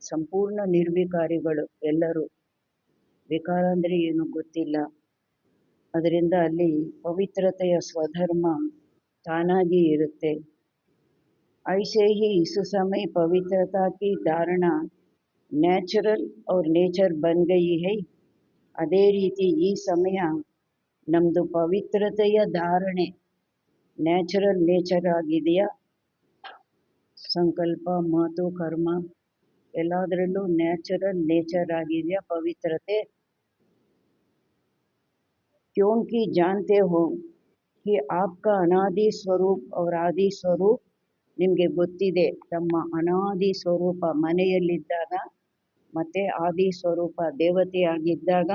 ಸಂಪೂರ್ಣ ನಿರ್ವಿಕಾರಿಗಳು ಎಲ್ಲರೂ. ವಿಕಾರ ಅಂದರೆ ಏನು ಗೊತ್ತಿಲ್ಲ, ಅದರಿಂದ ಅಲ್ಲಿ ಪವಿತ್ರತೆಯ ಸ್ವಧರ್ಮ ತಾನಾಗಿ ಇರುತ್ತೆ. ऐसे ही इस समय पवित्रता की धारणा ನ್ಯಾಚುರಲ್ और ನೇಚರ್ ಬನ್ ಗಯಿ ಹೈ. ಅದೇ ರೀತಿ ಈ ಸಮಯ ನಮ್ಮದು ಪವಿತ್ರತೆಯ ಧಾರಣೆ ನ್ಯಾಚುರಲ್ ನೇಚರ್ ಆಗಿದೆಯಾ? ಸಂಕಲ್ಪ ಮಾತು ಕರ್ಮ ಎಲ್ಲದರಲ್ಲೂ ನ್ಯಾಚುರಲ್ ನೇಚರ್ ಆಗಿದೆಯಾ ಪವಿತ್ರತೆ. क्योंकि जानते हो कि आपका ಅನಾದಿ ಸ್ವರೂಪ್ ಅವರ ಆದಿ ಸ್ವರೂಪ್ ನಿಮಗೆ ಗೊತ್ತಿದೆ. ತಮ್ಮ ಅನಾದಿ ಸ್ವರೂಪ ಮನೆಯಲ್ಲಿದ್ದಾಗ ಮತ್ತೆ ಆದಿ ಸ್ವರೂಪ ದೇವತೆಯಾಗಿದ್ದಾಗ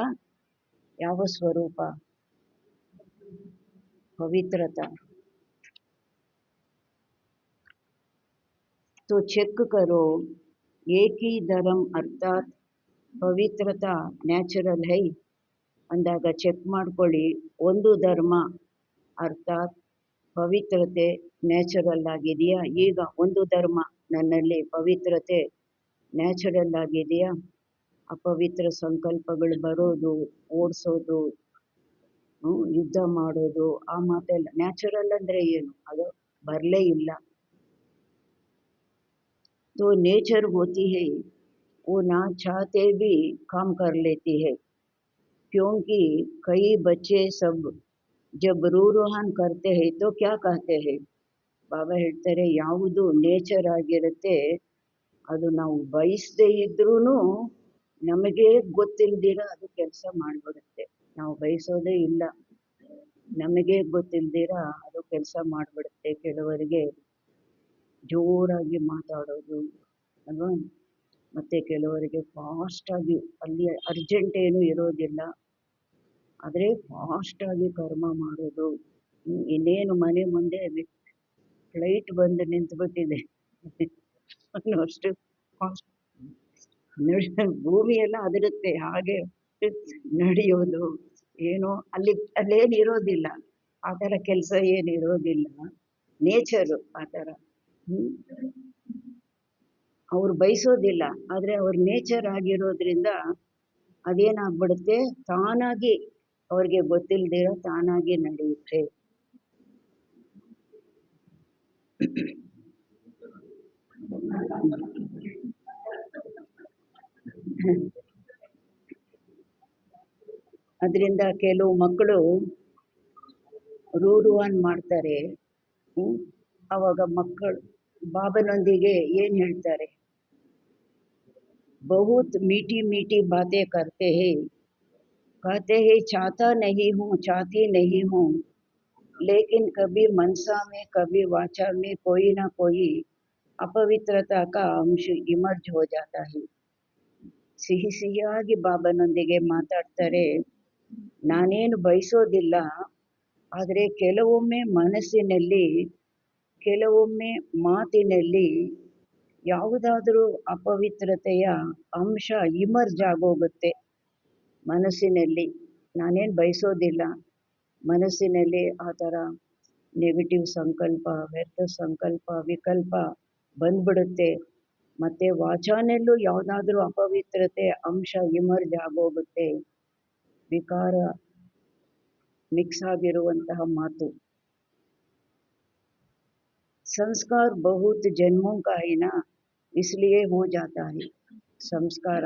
ಯಾವ ಸ್ವರೂಪ? पवित्रता. तो चेक करो एक ही धर्म अर्थात पवित्रता ನ್ಯಾಚುರಲ್ है ಅಂದಾಗ ಚೆಕ್ ಮಾಡ್ಕೊಳ್ಳಿ. ಒಂದು ಧರ್ಮ ಅರ್ಥಾತ್ ಪವಿತ್ರತೆ ನ್ಯಾಚುರಲ್ ಆಗಿದೆಯಾ. ಈಗ ಒಂದು ಧರ್ಮ ನನ್ನಲ್ಲಿ ಪವಿತ್ರತೆ ನ್ಯಾಚುರಲ್ ಆಗಿದೆಯಾ. ಅಪವಿತ್ರ ಸಂಕಲ್ಪಗಳು ಬರೋದು, ಓಡಿಸೋದು, ಯುದ್ಧ ಮಾಡೋದು, ಆ ಮಾತೆಲ್ಲ ನ್ಯಾಚುರಲ್ ಅಂದರೆ ಏನು? ಅದು ಬರಲೇ ಇಲ್ಲ. तो नेचर होती है वो ना चाहते भी काम कर लेती है. क्योंकि कई बच्चे सब जब रूरोहन करते हैं तो क्या कहते हैं. ಬಾಬಾ ಹೇಳ್ತಾರೆ ಯಾವುದು ನೇಚರ್ ಆಗಿರುತ್ತೆ ಅದು ನಾವು ಬಯಸದೇ ಇದ್ರೂ ನಮಗೆ ಗೊತ್ತಿಲ್ದಿರ ಅದು ಕೆಲಸ ಮಾಡಿಬಿಡುತ್ತೆ. ನಾವು ಬಯಸೋದೇ ಇಲ್ಲ, ನಮಗೆ ಗೊತ್ತಿಲ್ದಿರ ಅದು ಕೆಲಸ ಮಾಡಿಬಿಡುತ್ತೆ. ಕೆಲವರಿಗೆ ಜೋರಾಗಿ ಮಾತಾಡೋದು ಅಲ್ವಾ, ಮತ್ತು ಕೆಲವರಿಗೆ ಫಾಸ್ಟಾಗಿ, ಅಲ್ಲಿ ಅರ್ಜೆಂಟ್ ಏನೂ ಇರೋದಿಲ್ಲ ಆದರೆ ಫಾಸ್ಟಾಗಿ ಕರ್ಮ ಮಾಡೋದು. ಇನ್ನೇನು ಮನೆ ಮುಂದೆ ಫ್ಲೈಟ್ ಬಂದು ನಿಂತುಬಿಟ್ಟಿದೆ ಅಷ್ಟು ಫಾಸ್ಟ್ ಭೂಮಿಯೆಲ್ಲ ಅದರುತ್ತೆ ಹಾಗೆ ನಡೆಯೋದು. ಏನೋ ಅಲ್ಲೇನು ಇರೋದಿಲ್ಲ, ಆ ಥರ ಕೆಲಸ ಏನು ಇರೋದಿಲ್ಲ. ನೇಚರು ಆ ಥರ. ಅವ್ರು ಬಯಸೋದಿಲ್ಲ ಆದರೆ ಅವ್ರ ನೇಚರ್ ಆಗಿರೋದ್ರಿಂದ ಅದೇನಾಗ್ಬಿಡುತ್ತೆ, ತಾನಾಗಿ ಅವ್ರಿಗೆ ಗೊತ್ತಿಲ್ದಿರೋ ತಾನಾಗಿ ನಡೆಯುತ್ತೆ. ಅದರಿಂದ ಕೆಲವು ಮಕ್ಕಳು ರೂಢವಾನ್ ಮಾಡ್ತಾರೆ. ಆವಾಗ ಮಕ್ಕಳು ಬಾಬನೊಂದಿಗೆ ಏನು ಹೇಳ್ತಾರೆ, ಬಹುತ್ ಮೀಠಿ ಮೀಠಿ ಬಾತೆ ಕರ್ತೆ ಹೇ, कहते हैं चाहता नहीं हूँ चाहती नहीं हूँ लेकिन कभी मनसा में कभी वाचा में कोई ना कोई अपवित्रता का अंश इमर्ज हो जाता है. ಸಿಹಿ ಸಿಹಿಯಾಗಿ ಬಾಬನೊಂದಿಗೆ ಮಾತಾಡ್ತಾರೆ, ನಾನೇನು ಬಯಸೋದಿಲ್ಲ ಆದರೆ ಕೆಲವೊಮ್ಮೆ ಮನಸ್ಸಿನಲ್ಲಿ ಕೆಲವೊಮ್ಮೆ ಮಾತಿನಲ್ಲಿ ಯಾವುದಾದರೂ ಅಪವಿತ್ರತೆಯ ಅಂಶ ಇಮರ್ಜ್ ಆಗೋಗುತ್ತೆ ಮನಸ್ಸಿನಲ್ಲಿ. ನಾನೇನು ಬಯಸೋದಿಲ್ಲ, ಮನಸ್ಸಿನಲ್ಲಿ ಆ ಥರ ನೆಗೆಟಿವ್ ಸಂಕಲ್ಪ, ವ್ಯರ್ಥ ಸಂಕಲ್ಪ, ವಿಕಲ್ಪ ಬಂದ್ಬಿಡುತ್ತೆ. ಮತ್ತು ವಾಚಾನಲ್ಲೂ ಯಾವುದಾದ್ರೂ ಅಪವಿತ್ರತೆ ಅಂಶ ಇಮರ್ಜ್ ಆಗೋಗುತ್ತೆ, ವಿಕಾರ ಮಿಕ್ಸ್ ಆಗಿರುವಂತಹ ಮಾತು. ಸಂಸ್ಕಾರ ಬಹುತ್ ಜನ್ಮೋं का है ना इसलिए हो जाता है. ಸಂಸ್ಕಾರ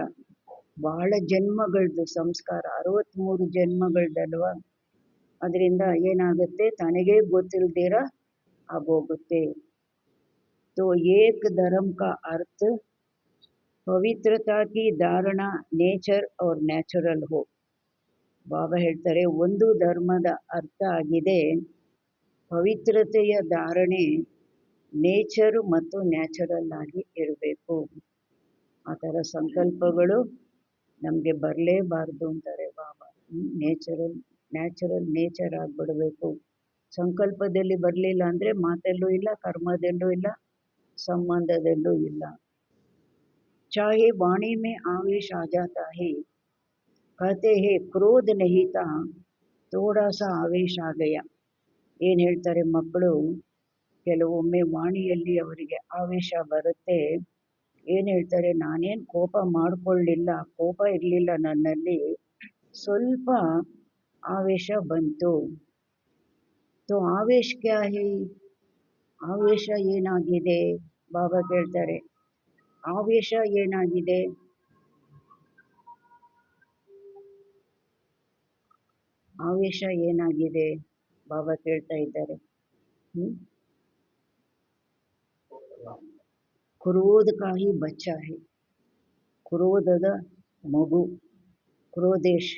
ಬಹಳ ಜನ್ಮಗಳದ್ದು ಸಂಸ್ಕಾರ, 63 ಜನ್ಮಗಳದಲ್ವಾ, ಅದರಿಂದ ಏನಾಗುತ್ತೆ ತನಗೇ ಗೊತ್ತಿಲ್ದಿರ ಆಗೋಗುತ್ತೆ. तो एक धर्म का अर्थ पवित्रता की धारणा नेचर और ನ್ಯಾಚುರಲ್ हो. ಬಾಬಾ ಹೇಳ್ತಾರೆ ಒಂದು ಧರ್ಮದ ಅರ್ಥ ಆಗಿದೆ ಪವಿತ್ರತೆಯ ಧಾರಣೆ ನೇಚರು ಮತ್ತು ನ್ಯಾಚುರಲ್ ಆಗಿ ಇರಬೇಕು. ಆ ಥರ ಸಂಕಲ್ಪಗಳು ನಮಗೆ ಬರಲೇಬಾರ್ದು ಅಂತಾರೆ ಬಾಬಾ. Natural nature ಆಗಿಬಿಡಬೇಕು. ಸಂಕಲ್ಪದಲ್ಲಿ ಬರಲಿಲ್ಲ ಅಂದರೆ ಮಾತಲ್ಲೂ ಇಲ್ಲ, ಕರ್ಮದಲ್ಲೂ ಇಲ್ಲ, ಸಂಬಂಧದಲ್ಲೂ ಇಲ್ಲ. चाहे वाणी में आवेश आ जाता है, कहते हैं क्रोध नहीं था थोड़ा सा आवेश आ गया. ಏನು ಹೇಳ್ತಾರೆ ಮಕ್ಕಳು, ಕೆಲವೊಮ್ಮೆ ವಾಣಿಯಲ್ಲಿ ಅವರಿಗೆ ಆವೇಶ ಬರುತ್ತೆ. ಏನು ಹೇಳ್ತಾರೆ, ನಾನೇನು ಕೋಪ ಮಾಡಿಕೊಳ್ಳಿಲ್ಲ, ಕೋಪ ಇರಲಿಲ್ಲ ನನ್ನಲ್ಲಿ, ಸ್ವಲ್ಪ ಆವೇಶ ಬಂತು. तो ಆವೇಶ ಕ್ಯಾ ಹೈ, ಆವೇಶ ಏನಾಗಿದೆ ಬಾಬಾ ಕೇಳ್ತಾರೆ. ಆವೇಶ ಏನಾಗಿದೆ, ಆವೇಶ ಏನಾಗಿದೆ ಬಾಬಾ ಕೇಳ್ತಾ ಇದ್ದಾರೆ. ಕ್ರೋಧ ಕಾ ಹಿ ಬಚ್ಚಾ ಹೈ, ಕ್ರೋಧದ ಮಗು, ಕ್ರೋಧೇಶ್,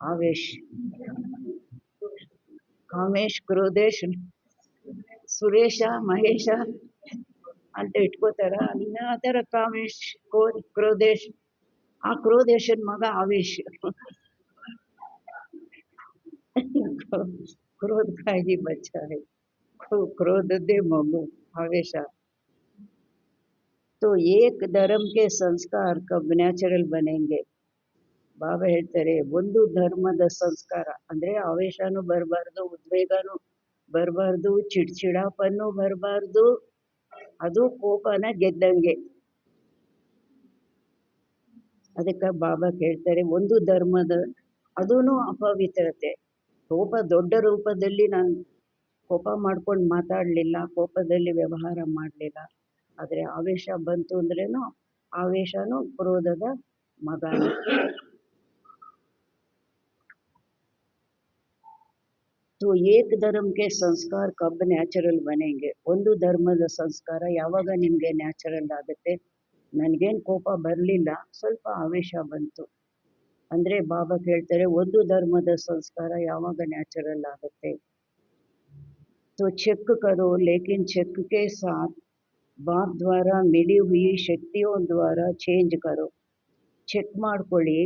ಆವೇಶ್, ಕಾಮೇಶ್, ಕ್ರೋಧೇಶ್, ಸುರೇಶ, ಮಹೇಶ ಅಂತ ಇಟ್ಕೋತಾರ. ಅಲ್ಲಿನ ಆ ಥರ ಕಾಮೇಶ್, ಕ್ರೋಧೇಶ್, ಆ ಕ್ರೋಧೇಶನ್ ಮಗ ಆವೇಶ್. क्रोध का ही बच्चा है, क्रोध दे मगु आवेश. तो एक धर्म के संस्कार कब ನ್ಯಾಚುರಲ್ ಬನೆಂಗೆ. ಬಾಬಾ ಹೇಳ್ತಾರೆ, ಒಂದು ಧರ್ಮದ ಸಂಸ್ಕಾರ ಅಂದರೆ ಆವೇಶನೂ ಬರಬಾರ್ದು, ಉದ್ವೇಗನೂ ಬರಬಾರ್ದು, ಚಿಡ್ಚಿಡಾಪನ್ನು ಬರಬಾರ್ದು, ಅದು ಕೋಪನ ಗೆದ್ದಂಗೆ. ಅದಕ್ಕೆ ಬಾಬಾ ಹೇಳ್ತಾರೆ, ಒಂದು ಧರ್ಮದ ಅದೂ ಅಪವಿತ್ರತೆ. ಕೋಪ ದೊಡ್ಡ ರೂಪದಲ್ಲಿ ನಾನು ಕೋಪ ಮಾಡ್ಕೊಂಡು ಮಾತಾಡಲಿಲ್ಲ, ಕೋಪದಲ್ಲಿ ವ್ಯವಹಾರ ಮಾಡಲಿಲ್ಲ. ಆದರೆ ಆವೇಶ ಬಂತು ಅಂದ್ರೇನು, ಆವೇಶನೂ ಕ್ರೋಧದ ಮಗನೇ. तो एक धर्म के संस्कार कब ನ್ಯಾಚುರಲ್ ಬನೆಂಗೆ. ಒಂದು ಧರ್ಮದ ಸಂಸ್ಕಾರ ಯಾವಾಗ ನಿಮಗೆ ನ್ಯಾಚುರಲ್ ಆಗುತ್ತೆ. ನನಗೇನು ಕೋಪ ಬರಲಿಲ್ಲ, ಸ್ವಲ್ಪ ಆವೇಶ ಬಂತು ಅಂದರೆ ಬಾಬಾ ಹೇಳ್ತಾರೆ, ಒಂದು ಧರ್ಮದ ಸಂಸ್ಕಾರ ಯಾವಾಗ ನ್ಯಾಚುರಲ್ ಆಗುತ್ತೆ. तो चेक करो, लेकिन चेक के साथ बाप द्वारा मिली हुई शक्तियों द्वारा चेंज करो. ಚೆಕ್ ಮಾಡ್ಕೊಳ್ಳಿ,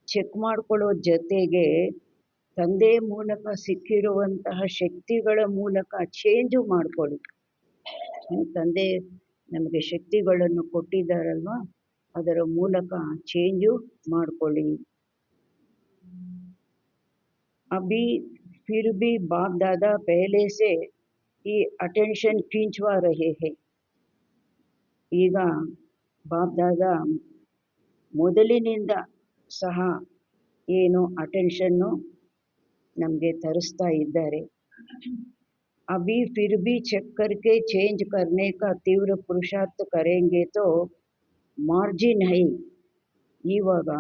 ಚೆಕ್ ಮಾಡ್ಕೊಳ್ಳೋ ಜೊತೆಗೆ ತಂದೆ ಮೂಲಕ ಸಿಕ್ಕಿರುವಂತಹ ಶಕ್ತಿಗಳ ಮೂಲಕ ಚೇಂಜು ಮಾಡ್ಕೊಳ್ಳಿ. ತಂದೆ ನಮಗೆ ಶಕ್ತಿಗಳನ್ನು ಕೊಟ್ಟಿದ್ದಾರಲ್ವ, ಅದರ ಮೂಲಕ ಚೇಂಜು ಮಾಡ್ಕೊಳ್ಳಿ. अभी फिर भी बाप दादा पहले से ಈ ಅಟೆನ್ಷನ್ खींचवा रहे हैं. ಈಗ ಬಾಪ್ ದಾದಾ ಮೊದಲಿನಿಂದ ಸಹ ಏನು ಅಟೆನ್ಷನ್ನು ನಮಗೆ ತರಿಸ್ತಾ ಇದ್ದಾರೆ. अभी फिर भी चेक करके चेंज करने का तीव्र पुरुषार्थ करेंगे तो मार्जिन है. ಇವಾಗ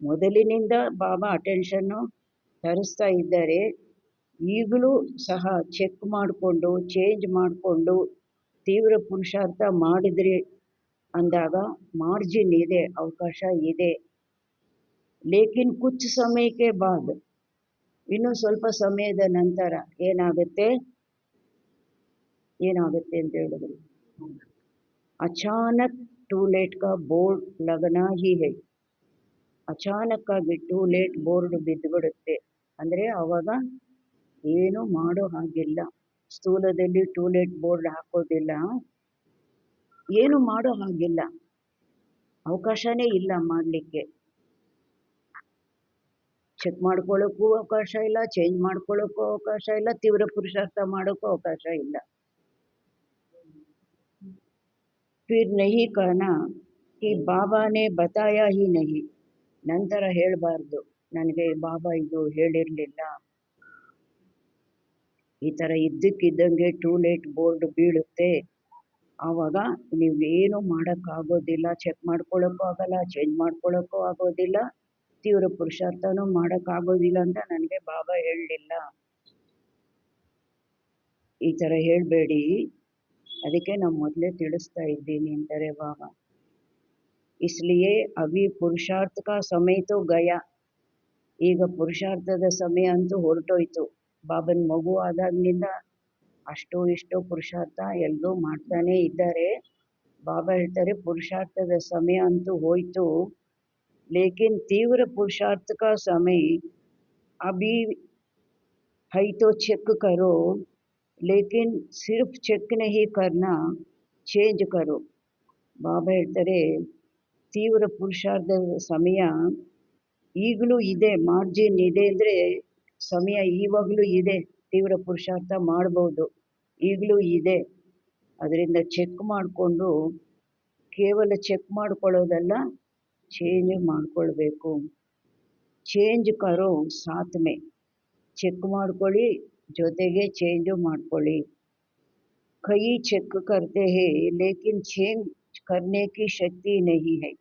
ಮೊದಲಿನಿಂದ ಬಾಬಾ ಅಟೆನ್ಷನ್ನು ತರಿಸ್ತಾ ಇದ್ದಾರೆ. ಈಗಲೂ ಸಹ ಚೆಕ್ ಮಾಡಿಕೊಂಡು ಚೇಂಜ್ ಮಾಡಿಕೊಂಡು ತೀವ್ರ ಪುರುಷಾರ್ಥ ಮಾಡಿದ್ರಿ ಅಂದಾಗ ಮಾರ್ಜಿನ್ ಇದೆ, ಅವಕಾಶ ಇದೆ. ಲೇಕಿನ್ ಕುಚ್ ಸಮಯಕ್ಕೆ ಬಾದ್, ಇನ್ನು ಸ್ವಲ್ಪ ಸಮಯದ ನಂತರ ಏನಾಗುತ್ತೆ ಅಂತ ಹೇಳಿದ್ರು, ಅಚಾನಕ್ ಟೂಲೇಟ್ ಕಾ ಬೋರ್ಡ್ ಲಗನಾ ಹಿ ಹೈ. ಅಚಾನಕ್ಕಾಗಿ ಟೂಲೇಟ್ ಬೋರ್ಡ್ ಬಿದ್ದುಬಿಡುತ್ತೆ. ಅಂದರೆ ಆವಾಗ ಏನು ಮಾಡೋ ಹಾಗಿಲ್ಲ. ಸ್ಥೂಲದಲ್ಲಿ ಟೂಲೇಟ್ ಬೋರ್ಡ್ ಹಾಕೋದಿಲ್ಲ, ಏನು ಮಾಡೋ ಹಾಗಿಲ್ಲ, ಅವಕಾಶನೇ ಇಲ್ಲ ಮಾಡಲಿಕ್ಕೆ. ಚೆಕ್ ಮಾಡ್ಕೊಳ್ಳೋಕ್ಕೂ ಅವಕಾಶ ಇಲ್ಲ, ಚೇಂಜ್ ಮಾಡ್ಕೊಳ್ಳೋಕ್ಕೂ ಅವಕಾಶ ಇಲ್ಲ, ತೀವ್ರ ಪುರುಷಾರ್ಥ ಮಾಡೋಕ್ಕೂ ಅವಕಾಶ ಇಲ್ಲ. ಫಿರ್ ನಹಿ ಕಹನಾ ಕಿ ಬಾಬಾನೇ ಬತಾಯಾ ಹಿ ನಹಿ. ನಂತರ ಹೇಳಬಾರ್ದು, ನನಗೆ ಬಾಬಾ ಇದು ಹೇಳಿರಲಿಲ್ಲ. ಈ ಥರ ಇದ್ದಕ್ಕಿದ್ದಂಗೆ ಟೂಲೇಟ್ ಬೋರ್ಡ್ ಬೀಳುತ್ತೆ. ಆವಾಗ ನೀವೇನು ಮಾಡೋಕ್ಕಾಗೋದಿಲ್ಲ, ಚೆಕ್ ಮಾಡ್ಕೊಳ್ಳೋಕ್ಕೂ ಆಗಲ್ಲ, ಚೇಂಜ್ ಮಾಡ್ಕೊಳ್ಳೋಕ್ಕೂ ಆಗೋದಿಲ್ಲ, ತೀವ್ರ ಪುರುಷಾರ್ಥನೂ ಮಾಡೋಕ್ಕಾಗೋದಿಲ್ಲ ಅಂತ ನನಗೆ ಬಾಬಾ ಹೇಳಲಿಲ್ಲ. ಈ ಥರ ಹೇಳಬೇಡಿ, ಅದಕ್ಕೆ ನಾನು ಮೊದಲೇ ತಿಳಿಸ್ತಾ ಇದ್ದೀನಿ ಅಂತಾರೆ ಬಾಬಾ. ಇಸ್ಲಿಯೇ ಅಭಿ ಪುರುಷಾರ್ಥ ಕಾ ಸಮಯ ತೋ ಗಯಾ. ಈಗ ಪುರುಷಾರ್ಥದ ಸಮಯ ಅಂತೂ ಹೊರಟೋಯ್ತು. ಬಾಬನ ಮಗು ಆದಾಗಿನಿಂದ ಅಷ್ಟೋ ಇಷ್ಟೋ ಪುರುಷಾರ್ಥ ಎಲ್ಲರೂ ಮಾಡ್ತಾನೇ ಇದ್ದಾರೆ. ಬಾಬಾ ಹೇಳ್ತಾರೆ, ಪುರುಷಾರ್ಥದ ಸಮಯ ಅಂತೂ ಹೋಯಿತು. ಲೇಕಿನ್ ತೀವ್ರ पुरुषार्थ का समय अभी है तो चेक करो, लेकिन सिर्फ चेक नहीं करना, चेंज करो. ಬಾಬಾ ಹೇಳ್ತಾರೆ, ತೀವ್ರ ಪುರುಷಾರ್ಥದ ಸಮಯ ಈಗಲೂ ಇದೆ, ಮಾರ್ಜಿನ್ ಇದೆ ಅಂದರೆ ಸಮಯ ಈವಾಗಲೂ ಇದೆ, ತೀವ್ರ ಪುರುಷಾರ್ಥ ಮಾಡ್ಬೋದು, ಈಗಲೂ ಇದೆ. ಅದರಿಂದ ಚೆಕ್ ಮಾಡಿಕೊಂಡು, ಕೇವಲ ಚೆಕ್ ಮಾಡ್ಕೊಳ್ಳೋದಲ್ಲ, ಚೇಂಜ್ ಮಾಡ್ಕೊಳ್ಬೇಕು. ಚೇಂಜ್ ಕರೋ ಸಾತ್ ಮೇ, ಚೆಕ್ ಮಾಡ್ಕೊಳ್ಳಿ, ಜೊತೆಗೆ ಚೇಂಜು ಮಾಡ್ಕೊಳ್ಳಿ. ಕೈ ಚೆಕ್ ಕರ್ತೆ ಹೇ, ಲೇಕಿನ್ ಚೇಂಜ್ ಕರ್ನೆ ಕಿ ಶಕ್ತಿ ನಹಿ ಹೈ.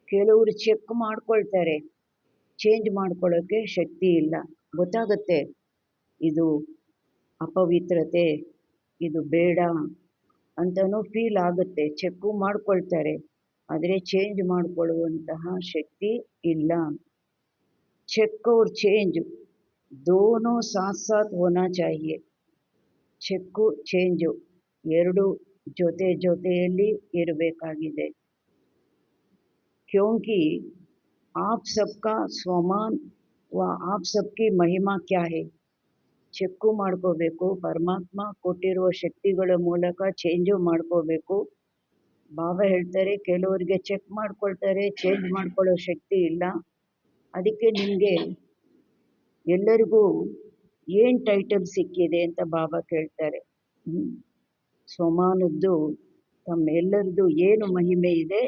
ಕೆಲವರು ಚೆಕ್ ಮಾಡ್ಕೊಳ್ತಾರೆ, ಚೇಂಜ್ ಮಾಡ್ಕೊಳ್ಳೋಕ್ಕೆ ಶಕ್ತಿ ಇಲ್ಲ. ಗೊತ್ತಾಗುತ್ತೆ ಇದು ಅಪವಿತ್ರತೆ, ಇದು ಬೇಡ ಅಂತಲೂ ಫೀಲ್ ಆಗುತ್ತೆ, ಚೆಕ್ಕು ಮಾಡ್ಕೊಳ್ತಾರೆ. ಆದರೆ ಚೇಂಜ್ ಮಾಡಿಕೊಳ್ಳುವಂತಹ ಶಕ್ತಿ ಇಲ್ಲ. ಚೆಕ್ और ಚೇಂಜ್ दोनों साथ साथ होना चाहिए. ಚೆಕ್ಕು ಚೇಂಜು ಎರಡು ಜೊತೆ ಜೊತೆಯಲ್ಲಿ ಇರಬೇಕಾಗಿದೆ. क्योंकि आप सबका स्वमान व आप सबकी महिमा क्या है. ಚೆಕ್ಕು ಮಾಡ್ಕೋಬೇಕು, ಪರಮಾತ್ಮ ಕೊಟ್ಟಿರುವ ಶಕ್ತಿಗಳ ಮೂಲಕ ಚೇಂಜು ಮಾಡ್ಕೋಬೇಕು. ಬಾಬಾ ಹೇಳ್ತಾರೆ ಕೆಲವರಿಗೆ ಚೆಕ್ ಮಾಡ್ಕೊಳ್ತಾರೆ, ಚೇಂಜ್ ಮಾಡ್ಕೊಳ್ಳೋ ಶಕ್ತಿ ಇಲ್ಲ. ಅದಕ್ಕೆ ನಿಮಗೆ ಎಲ್ಲರಿಗೂ ಏನು ಟೈಟಲ್ ಸಿಕ್ಕಿದೆ ಅಂತ ಬಾಬಾ ಕೇಳ್ತಾರೆ. ಸ್ವಮಾನದ್ದು ತಮ್ಮೆಲ್ಲರದ್ದು ಏನು ಮಹಿಮೆ ಇದೆ,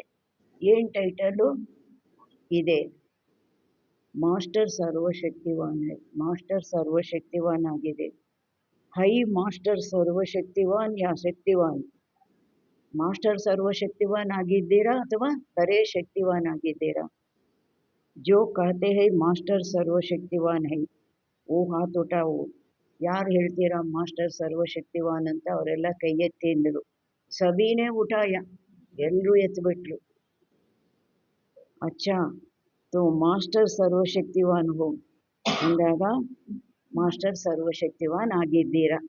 ಏನು ಟೈಟಲು ಇದೆ. ಮಾಸ್ಟರ್ ಸರ್ವಶಕ್ತಿವಾನ್, ಮಾಸ್ಟರ್ ಸರ್ವಶಕ್ತಿವಾನ್ ಆಗಿದೆ. ಹೈ ಮಾಸ್ಟರ್ ಸರ್ವಶಕ್ತಿವಾನ್ ಯಾ ಶಕ್ತಿವಾನ್. ಮಾಸ್ಟರ್ ಸರ್ವಶಕ್ತಿವಾನ್ ಆಗಿದ್ದೀರಾ ಅಥವಾ ಬರೇ ಶಕ್ತಿವಾನ್ ಆಗಿದ್ದೀರಾ. ಜೋ ಕಹತೆ ಹೈ ಮಾಸ್ಟರ್ ಸರ್ವಶಕ್ತಿವಾನ್ ಹೈ ಓ ಹಾತ್ ಉಠಾವೋ. ಯಾರು ಹೇಳ್ತೀರಾ ಮಾಸ್ಟರ್ ಸರ್ವಶಕ್ತಿವಾನ್ ಅಂತ ಅವರೆಲ್ಲ ಕೈ ಎತ್ತಿ ಅಂದರು. ಸಬೀನೇ ಉಠಾಯ, ಎಲ್ಲರೂ ಎತ್ಬಿಟ್ರು. ಅಚ್ಚಾ ತೋ ಮಾಸ್ಟರ್ ಸರ್ವಶಕ್ತಿವಾನ್ ಹೋ ಅಂದಾಗ ಮಾಸ್ಟರ್ ಸರ್ವಶಕ್ತಿವಾನ್ ಆಗಿದ್ದೀರಾ.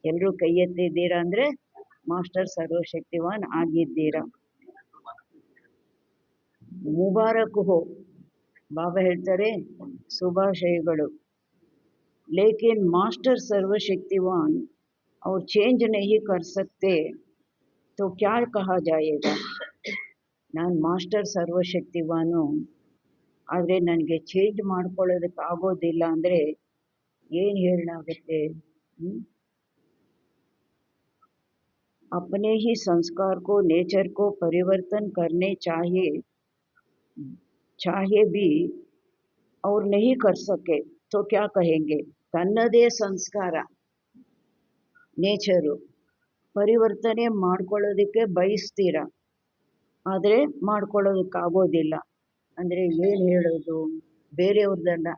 ಎಲ್ಲರೂ ಕೈ ಎತ್ತಿದ್ದೀರಾ ಅಂದರೆ ಮಾಸ್ಟರ್ ಸರ್ವಶಕ್ತಿವಾನ್ ಆಗಿದ್ದೀರಾ. ಮುಬಾರಕ್ ಹೋ, ಬಾಬಾ ಹೇಳ್ತಾರೆ ಶುಭಾಶಯಗಳು. लेकिन मास्टर सर्वशक्तिवान और चेंज नहीं कर सकते तो क्या कहा जाएगा. ನಾನು ಮಾಸ್ಟರ್ ಸರ್ವಶಕ್ತಿವಾನು ಆದರೆ ನನಗೆ ಚೇಂಜ್ ಮಾಡ್ಕೊಳ್ಳೋದಕ್ಕೆ ಆಗೋದಿಲ್ಲ ಅಂದರೆ ಏನು ಹೇಳಲಾಗುತ್ತೆ. अपने ही संस्कार को नेचर को परिवर्तन करने चाहे भी और नहीं कर सके तो क्या कहेंगे. ತನ್ನದೇ ಸಂಸ್ಕಾರ ನೇಚರು ಪರಿವರ್ತನೆ ಮಾಡ್ಕೊಳ್ಳೋದಕ್ಕೆ ಬಯಸ್ತೀರ, ಆದರೆ ಮಾಡ್ಕೊಳ್ಳೋದಕ್ಕಾಗೋದಿಲ್ಲ ಅಂದರೆ ಏನು ಹೇಳೋದು. ಬೇರೆಯವ್ರದ್ದಲ್ಲ,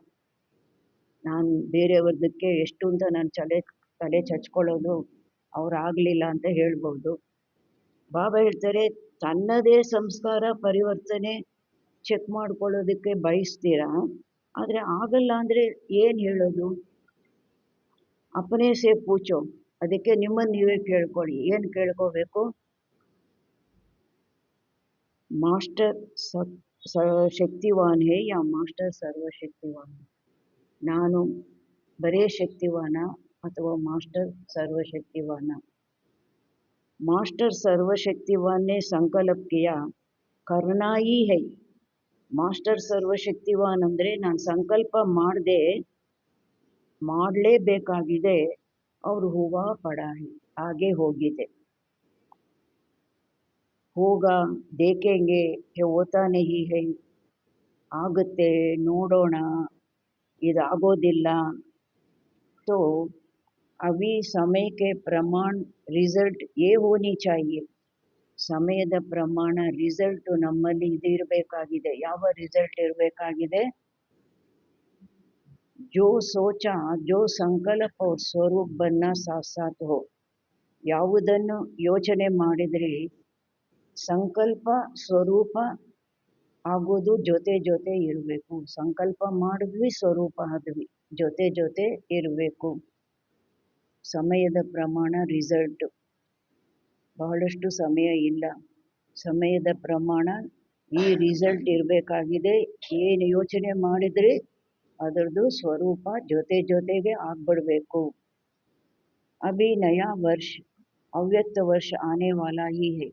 ನಾನು ಬೇರೆಯವ್ರದಕ್ಕೆ ಎಷ್ಟು ಅಂತ ನಾನು ತಲೆ ಚಚ್ಕೊಳ್ಳೋದು, ಅವರಾಗಲಿಲ್ಲ ಅಂತ ಹೇಳ್ಬೋದು. ಬಾಬಾ ಹೇಳ್ತಾರೆ ತನ್ನದೇ ಸಂಸ್ಕಾರ ಪರಿವರ್ತನೆ ಚೆಕ್ ಮಾಡ್ಕೊಳ್ಳೋದಕ್ಕೆ ಬಯಸ್ತೀರಾ, ಆದರೆ ಆಗಲ್ಲ ಅಂದರೆ ಏನು ಹೇಳೋದು. ಅಪನೇ ಸೇ ಪೂಚೋ, ಅದಕ್ಕೆ ನಿಮ್ಮನ್ನು ನೀವೇ ಕೇಳ್ಕೊಳ್ಳಿ. ಏನು ಕೇಳ್ಕೋಬೇಕು. ಮಾಸ್ಟರ್ ಶಕ್ತಿವಾನ್ ಹೇ ಯಾ ಮಾಸ್ಟರ್ ಸರ್ವಶಕ್ತಿವಾನ್. ನಾನು ಬರೇ ಶಕ್ತಿವಾನ ಅಥವಾ ಮಾಸ್ಟರ್ ಸರ್ವಶಕ್ತಿವಾನ. ಮಾಸ್ಟರ್ ಸರ್ವಶಕ್ತಿವಾನ್ ನೇ ಸಂಕಲ್ಪ ಕಿಯಾ ಕರ್ನಾ ಹೀ ಹೈ. ಮಾಸ್ಟರ್ ಸರ್ವಶಕ್ತಿವಾನ್ ಅಂದರೆ ನಾನು ಸಂಕಲ್ಪ ಮಾಡಲೇಬೇಕಾಗಿದೆ. ಅವರು ಹೂವಾ ಪಡಾ ಹೈ, ಹಾಗೆ ಹೋಗಿದೆ. ಹೋಗಾ ದೇಖೆಂಗೆ ಹೋತಾ ನಹೀ ಹೈ, ಆಗುತ್ತೆ ನೋಡೋಣ, ಇದಾಗೋದಿಲ್ಲ. तो अभी समय के प्रमाण रिजल्ट ये होनी चाहिए. ಸಮಯದ ಪ್ರಮಾಣ ರಿಸಲ್ಟು ನಮ್ಮಲ್ಲಿ ಇದು ಇರಬೇಕಾಗಿದೆ. ಯಾವ ರಿಸಲ್ಟ್ ಇರಬೇಕಾಗಿದೆ. ಜೋ ಸೋಚ ಜೋ ಸಂಕಲ್ಪ और ಸ್ವರೂಪ ಬನ್ನ ಸಾಥ್ ಸಾಥ್ ಹೋ. ಯಾವುದನ್ನು ಯೋಚನೆ ಮಾಡಿದರೆ ಸಂಕಲ್ಪ ಸ್ವರೂಪ ಆಗೋದು ಜೊತೆ ಜೊತೆ ಇರಬೇಕು. ಸಂಕಲ್ಪ ಮಾಡಿದ್ವಿ, ಸ್ವರೂಪ ಆದ್ವಿ, ಜೊತೆ ಜೊತೆ ಇರಬೇಕು. ಸಮಯದ ಪ್ರಮಾಣ ರಿಸಲ್ಟು ಬಹಳಷ್ಟು ಸಮಯ ಇಲ್ಲ. ಸಮಯದ ಪ್ರಮಾಣ ಈ ರಿಸಲ್ಟ್ ಇರಬೇಕಾಗಿದೆ. ಏನು ಯೋಚನೆ ಮಾಡಿದರೆ ಅದರದ್ದು ಸ್ವರೂಪ ಜೊತೆ ಜೊತೆಗೆ ಆಗ್ಬಿಡಬೇಕು. ಅಭಿ ನಯಾ ವರ್ಷ ಅವ್ಯಕ್ತ ವರ್ಷ ಆನೆ ವಾಲಾ ಹೀ ಹೈ.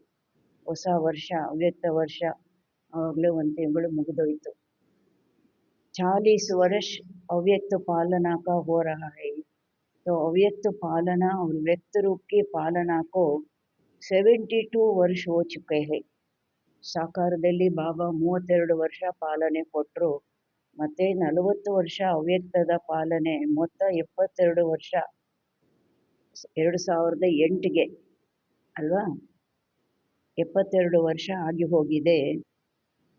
ಹೊಸ ವರ್ಷ ಅವ್ಯಕ್ತ ವರ್ಷ ಆವಾಗಲೇ ಒಂದು ತಿಂಗಳು ಮುಗಿದೋಯ್ತು. 40 ವರ್ಷ ಅವ್ಯಕ್ತ पालना का हो रहा है. तो ಅವ್ಯಕ್ತ ಪಾಲನಾ और व्यक्त रूप की पालना को 72 ವರ್ಷ हो चुके हैं. ಸಾಕಾರದಲ್ಲಿ ಬಾಬಾ 32 ವರ್ಷ ಪಾಲನೆ ಕೊಟ್ಟರು. ಮತ್ತು 40 ವರ್ಷ ಅವ್ಯಕ್ತದ ಪಾಲನೆ, ಮೊತ್ತ 72 ವರ್ಷ 2008ಗೆ ಅಲ್ವಾ, 72 ವರ್ಷ ಆಗಿ ಹೋಗಿದೆ.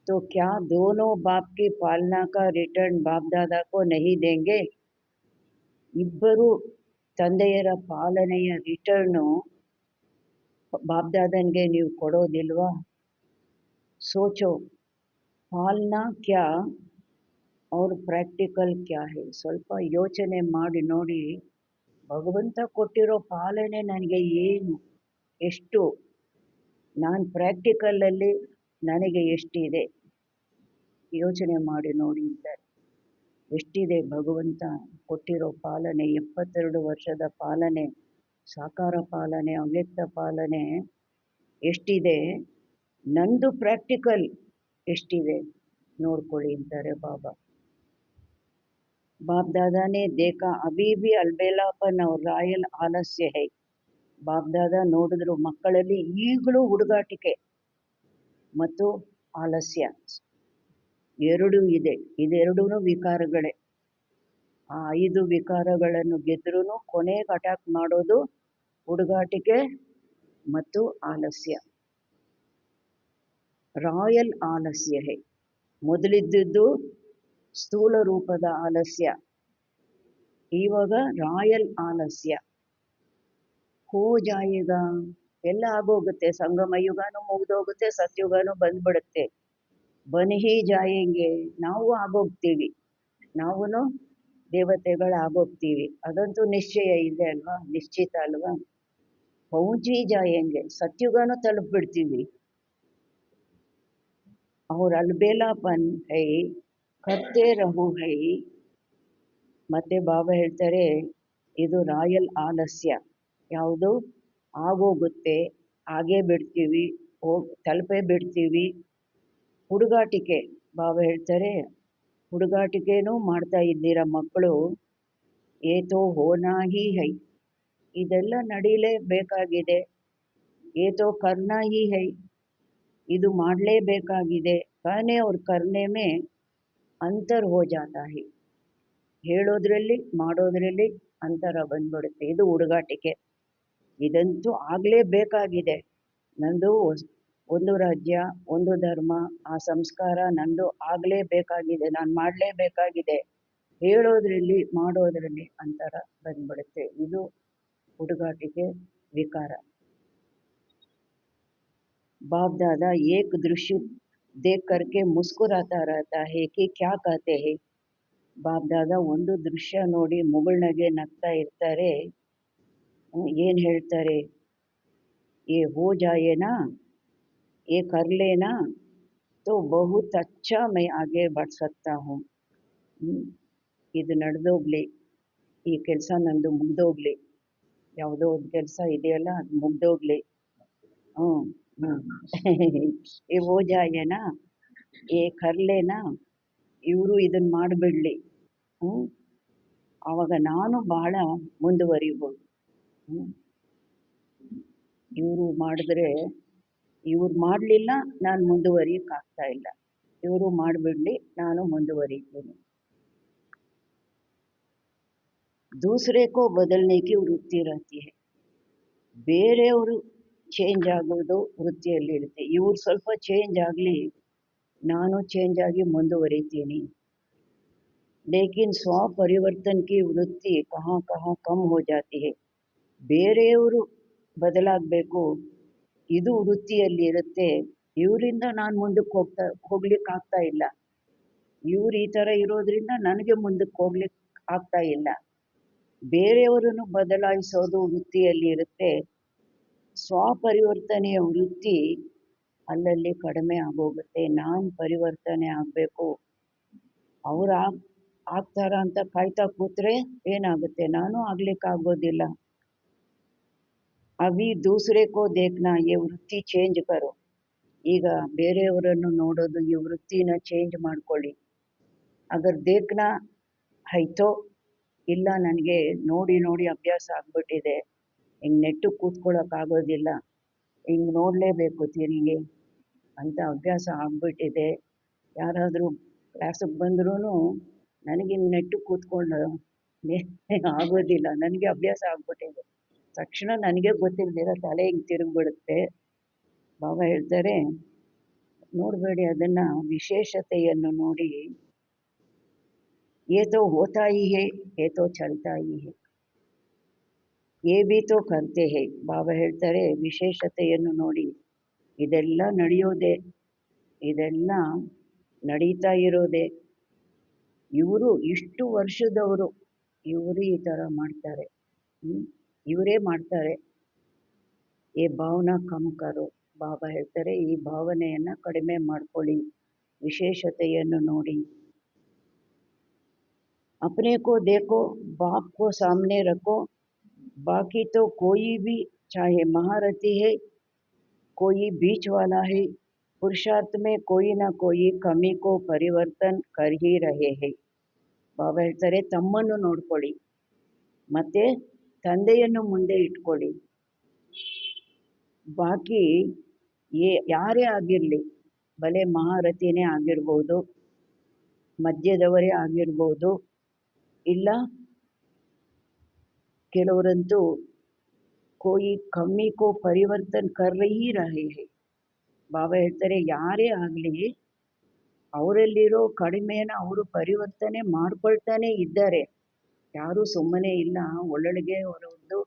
तो क्या दोनों बाप की पालना का रिटर्न बाप दादा को नहीं देंगे. ಇಬ್ಬರು ತಂದೆಯರ ಪಾಲನೆಯ ರಿಟರ್ನು ಬಾಪ್ ದಾದನ್ಗೆ ನೀವು ಕೊಡೋದಿಲ್ವಾ. सोचो पालना क्या और ಪ್ರಾಕ್ಟಿಕಲ್ क्या है ಸ್ವಲ್ಪ ಯೋಚನೆ ಮಾಡಿ ನೋಡಿ ಭಗವಂತ ಕೊಟ್ಟಿರೋ ಪಾಲನೆ ನನಗೆ ಏನು ಎಷ್ಟು ನಾನು ಪ್ರಾಕ್ಟಿಕಲಲ್ಲಿ ನನಗೆ ಎಷ್ಟಿದೆ ಯೋಚನೆ ಮಾಡಿ ನೋಡಿ ಅಂತಾರೆ ಎಷ್ಟಿದೆ ಭಗವಂತ ಕೊಟ್ಟಿರೋ ಪಾಲನೆ 72 ವರ್ಷದ ಪಾಲನೆ ಸಾಕಾರ ಪಾಲನೆ ಅವ್ಯಕ್ತ ಪಾಲನೆ ಎಷ್ಟಿದೆ ನಂದು ಪ್ರಾಕ್ಟಿಕಲ್ ಎಷ್ಟಿದೆ ನೋಡ್ಕೊಳ್ಳಿ ಅಂತಾರೆ ಬಾಬಾ बाप दादा ने देखा अभी भी अलबेलापन और रायल आलस्य है ಬಾಪ್ ದಾದಾ ನೋಡಿದ್ರು ಮಕ್ಕಳಲ್ಲಿ ಈಗಲೂ ಹುಡುಗಾಟಿಕೆ ಮತ್ತು ಆಲಸ್ಯ ಎರಡೂ ಇದೆ ಇದೆರಡೂ ವಿಕಾರಗಳೇ ಆ 5 ವಿಕಾರಗಳನ್ನು ಗೆದ್ರೂ ಕೊನೆಗೆ ಅಟ್ಯಾಕ್ ಮಾಡೋದು ಹುಡುಗಾಟಿಕೆ ಮತ್ತು ಆಲಸ್ಯ ರಾಯಲ್ ಆಲಸ್ಯ ಹೇ ಮೊದಲಿದ್ದದ್ದು ಸ್ಥೂಲ ರೂಪದ ಆಲಸ್ಯ ಇವಾಗ ರಾಯಲ್ ಆಲಸ್ಯ ಹೋ ಜಾಯಿಗ ಎಲ್ಲ ಆಗೋಗುತ್ತೆ ಸಂಗಮ ಯುಗನೂ ಮುಗಿದೋಗುತ್ತೆ ಸತ್ಯುಗನೂ ಬಂದ್ಬಿಡುತ್ತೆ ಬನ್ಹಿ ಜಾಯಂಗೆ ನಾವು ಆಗೋಗ್ತೀವಿ ನಾವು ದೇವತೆಗಳಾಗೋಗ್ತೀವಿ ಅದಂತೂ ನಿಶ್ಚಯ ಇದೆ ಅಲ್ವಾ ನಿಶ್ಚಿತ ಅಲ್ವಾ ಪೌಂಚಿ ಜಾಯಂಗೆ ಸತ್ಯುಗನೂ ತಲುಪಿಬಿಡ್ತೀವಿ ಅವ್ರ ಅಲ್ಬೇಲಾಪನ್ ಹೈ ಕರ್ತೆ ರಹು ಹೈ ಮತ್ತೆ ಬಾಬಾ ಹೇಳ್ತಾರೆ ಇದು ರಾಯಲ್ ಆಲಸ್ಯ ಯಾವುದು ಆಗೋಗುತ್ತೆ ಹಾಗೇ ಬಿಡ್ತೀವಿ ತಲುಪೇ ಬಿಡ್ತೀವಿ ಹುಡುಗಾಟಿಕೆ ಬಾಬಾ ಹೇಳ್ತಾರೆ ಹುಡುಗಾಟಿಕೆನೂ ಮಾಡ್ತಾ ಇದ್ದೀರಾ ಮಕ್ಕಳು ಏತೋ ಹೋನಾಹಿ ಹೈ ಇದೆಲ್ಲ ನಡೀಲೇಬೇಕಾಗಿದೆ ಏತೋ ಕರ್ನಾಹಿ ಹೈ ಇದು ಮಾಡಲೇಬೇಕಾಗಿದೆ ಕಾನೇ ಅವ್ರ ಕರ್ನೆ ಮೇ ಅಂತರ್ ಹೋ ಜಾತಾ ಹೈ ಹೇಳೋದ್ರಲ್ಲಿ ಮಾಡೋದ್ರಲ್ಲಿ ಅಂತರ ಬಂದ್ಬಿಡುತ್ತೆ ಇದು ಹುಡುಗಾಟಿಕೆ ಇದಂತೂ ಆಗಲೇಬೇಕಾಗಿದೆ ನಂದು ಒಂದು ರಾಜ್ಯ ಒಂದು ಧರ್ಮ ಆ ಸಂಸ್ಕಾರ ನಂದು ಆಗಲೇಬೇಕಾಗಿದೆ ನಾನು ಮಾಡಲೇಬೇಕಾಗಿದೆ ಹೇಳೋದ್ರಲ್ಲಿ ಮಾಡೋದ್ರಲ್ಲಿ ಅಂತರ ಬಂದ್ಬಿಡುತ್ತೆ ಇದು ಹುಡುಗಾಟಿಕೆ ವಿಕಾರ बाप दादा एक दृश्य देख करके मुस्कुराता रहता है कि क्या कहते हैं ಬಾಪ್ ದಾದಾ ಒಂದು ದೃಶ್ಯ ನೋಡಿ ಮುಗುಳ್ನಗೆ ನಗ್ತಾ ಇರ್ತಾರೆ ಏನು ಹೇಳ್ತಾರೆ ये हो जाए ना ये कर लेना तो बहुत अच्छा मैं आगे बढ़ सकता हूँ ಇದು ನಡೆದೋಗ್ಲಿ ಈ ಕೆಲಸ ನಂದು ಮುಗ್ದೋಗ್ಲಿ ಯಾವುದೋ ಒಂದು ಕೆಲಸ ಇದೆಯಲ್ಲ ಅದು ಮುಗ್ದೋಗ್ಲಿ ये हो जाए ना ये कर लेना ಇವರು ಇದನ್ನ ಮಾಡಿಬಿಡ್ಲಿ ಆವಾಗ ನಾನು ಬಹಳ ಮುಂದುವರಿಬೋದು ಇವರು ಮಾಡಿದ್ರೆ ಇವ್ರು ಮಾಡಲಿಲ್ಲ ನಾನು ಮುಂದುವರಿಯಕ್ಕಾಗ್ತಾ ಇಲ್ಲ ಇವರು ಮಾಡಿಬಿಡ್ಲಿ ನಾನು ಮುಂದುವರಿತೀನಿ दूसरे को बदलने की वृत्ति रहती है ಬೇರೆಯವರು ಚೇಂಜ್ ಆಗೋದು ವೃತ್ತಿಯಲ್ಲಿರುತ್ತೆ ಇವ್ರು ಸ್ವಲ್ಪ ಚೇಂಜ್ ಆಗಲಿ ನಾನು ಚೇಂಜ್ ಆಗಿ ಮುಂದುವರಿತೀನಿ लेकिन स्व परिवर्तन की वृत्ति कहाँ कहाँ कम हो जाती है ಬೇರೆಯವರು ಬದಲಾಗಬೇಕು ಇದು ವೃತ್ತಿಯಲ್ಲಿ ಇರುತ್ತೆ ಇವರಿಂದ ನಾನು ಮುಂದಕ್ಕೆ ಹೋಗ್ಲಿಕ್ಕಾಗ್ತಾ ಇಲ್ಲ ಇವ್ರು ಈ ಥರ ಇರೋದ್ರಿಂದ ನನಗೆ ಮುಂದಕ್ಕೆ ಹೋಗ್ಲಿಕ್ಕೆ ಆಗ್ತಾ ಇಲ್ಲ ಬೇರೆಯವರನ್ನು ಬದಲಾಯಿಸೋದು ವೃತ್ತಿಯಲ್ಲಿ ಇರುತ್ತೆ ಸ್ವಪರಿವರ್ತನೆಯ ವೃತ್ತಿ ಅಲ್ಲಲ್ಲಿ ಕಡಿಮೆ ಆಗೋಗುತ್ತೆ ನಾನು ಪರಿವರ್ತನೆ ಆಗಬೇಕು ಅವ್ರು ಆಗ್ತಾರ ಅಂತ ಕಾಯ್ತಾ ಕೂತ್ರೆ ಏನಾಗುತ್ತೆ ನಾನು ಆಗ್ಲಿಕ್ಕಾಗೋದಿಲ್ಲ ಅಭಿ ದೂಸರೆ ಕೋ ದೇಖ್ನಾ ಈ ವೃತ್ತಿ ಚೇಂಜ್ ಕರೋ ಈಗ ಬೇರೆಯವರನ್ನು ನೋಡೋದು ಈ ವೃತ್ತಿನ ಚೇಂಜ್ ಮಾಡ್ಕೊಳ್ಳಿ ಅಗರ್ ದೇಖ್ನಾ ಹೈತೋ ಇಲ್ಲ ನನಗೆ ನೋಡಿ ನೋಡಿ ಅಭ್ಯಾಸ ಆಗ್ಬಿಟ್ಟಿದೆ ಹಿಂಗೆ ನೆಟ್ಟು ಕೂತ್ಕೊಳ್ಳೋಕ್ಕಾಗೋದಿಲ್ಲ ಹಿಂಗೆ ನೋಡಲೇಬೇಕು ತಿರುಗಿ ಅಂತ ಅಭ್ಯಾಸ ಆಗ್ಬಿಟ್ಟಿದೆ ಯಾರಾದರೂ ಕ್ಲಾಸಿಗೆ ಬಂದ್ರೂ ನನಗೆ ನೆಟ್ಟು ಕೂತ್ಕೊಂಡು ಆಗೋದಿಲ್ಲ ನನಗೆ ಅಭ್ಯಾಸ ಆಗ್ಬಿಟ್ಟಿದೆ ತಕ್ಷಣ ನನಗೆ ಗೊತ್ತಿಲ್ಲದಿರ ತಲೆ ಹಿಂಗೆ ತಿರುಗಿಬಿಡುತ್ತೆ ಬಾಬಾ ಹೇಳ್ತಾರೆ ನೋಡಬೇಡಿ ಅದನ್ನು ವಿಶೇಷತೆಯನ್ನು ನೋಡಿ ये तो होता ही है ये तो चलता ही है ये भी तो करते हैं ಬಾಬಾ ಹೇಳ್ತಾರೆ ವಿಶೇಷತೆಯನ್ನು ನೋಡಿ ಇದೆಲ್ಲ ನಡೆಯೋದೇ ಇದೆಲ್ಲ ನಡೀತಾ ಇರೋದೆ. ಇವರು ಇಷ್ಟು ವರ್ಷದವರು ಇವರು ಈ ಥರ ಮಾಡ್ತಾರೆ. ಇವರೇ ಮಾಡ್ತಾರೆ. ಈ ಭಾವನಾ ಕಮ್ ಕರೋ, ಬಾಬಾ ಹೇಳ್ತಾರೆ ಈ ಭಾವನೆಯನ್ನು ಕಡಿಮೆ ಮಾಡ್ಕೊಳ್ಳಿ, ವಿಶೇಷತೆಯನ್ನು ನೋಡಿ. अपने को देखो, बाप को सामने रखो, बाकी तो कोई भी चाहे महारथी है, कोई बीच वाला है, पुरुषार्थ में कोई ना कोई कमी को परिवर्तन कर ही रहे हैं. ಬಾಬಾ ಹೇಳ್ತಾರೆ ತಮ್ಮನ್ನು ನೋಡ್ಕೊಳ್ಳಿ ಮತ್ತೆ ತಂದೆಯನ್ನು ಮುಂದೆ ಇಟ್ಕೊಳ್ಳಿ. ಬಾಕಿ ಯಾರೇ ಆಗಿರಲಿ, ಭಲೆ ಮಹಾರಥಿನೇ ಆಗಿರ್ಬೋದು, ಮಧ್ಯದವರೇ ಆಗಿರ್ಬೋದು, ಇಲ್ಲ ಕೆಲವರಂತೂ कोई कमी को परिवर्तन कर ही रहे हैं. ಬಾಬಾ ಹೇಳ್ತಾರೆ ಯಾರೇ ಆಗಲಿ ಅವರಲ್ಲಿರೋ ಕಡಿಮೆಯನ್ನು ಅವರು ಪರಿವರ್ತನೆ ಮಾಡ್ಕೊಳ್ತಾನೆ ಇದ್ದಾರೆ. ಯಾರೂ ಸುಮ್ಮನೆ ಇಲ್ಲ. ಒಳ್ಳೊಳಗೆ ಅವರೊಂದು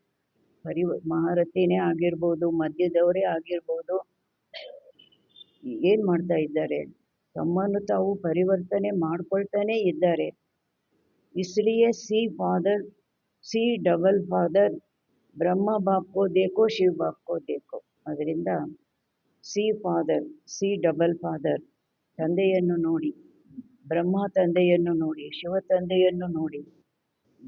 ಮಹಾರಥಿನೇ ಆಗಿರ್ಬೋದು, ಮಧ್ಯದವರೇ ಆಗಿರ್ಬೋದು, ಏನು ಮಾಡ್ತಾ ಇದ್ದಾರೆ, ತಮ್ಮನ್ನು ತಾವು ಪರಿವರ್ತನೆ ಮಾಡ್ಕೊಳ್ತಾನೆ ಇದ್ದಾರೆ. इसलिए सी डबल फादर ಬ್ರಹ್ಮ ಬಾಪ್ ಕೋ ದೇಖೋ, ಶಿವ ಬಾಪ್ ಕೋ ದೇಖೋ. ಅದರಿಂದ ಸಿ ಡಬಲ್ ಫಾದರ್ ತಂದೆಯನ್ನು ನೋಡಿ, ಬ್ರಹ್ಮ ತಂದೆಯನ್ನು ನೋಡಿ, ಶಿವ ತಂದೆಯನ್ನು ನೋಡಿ.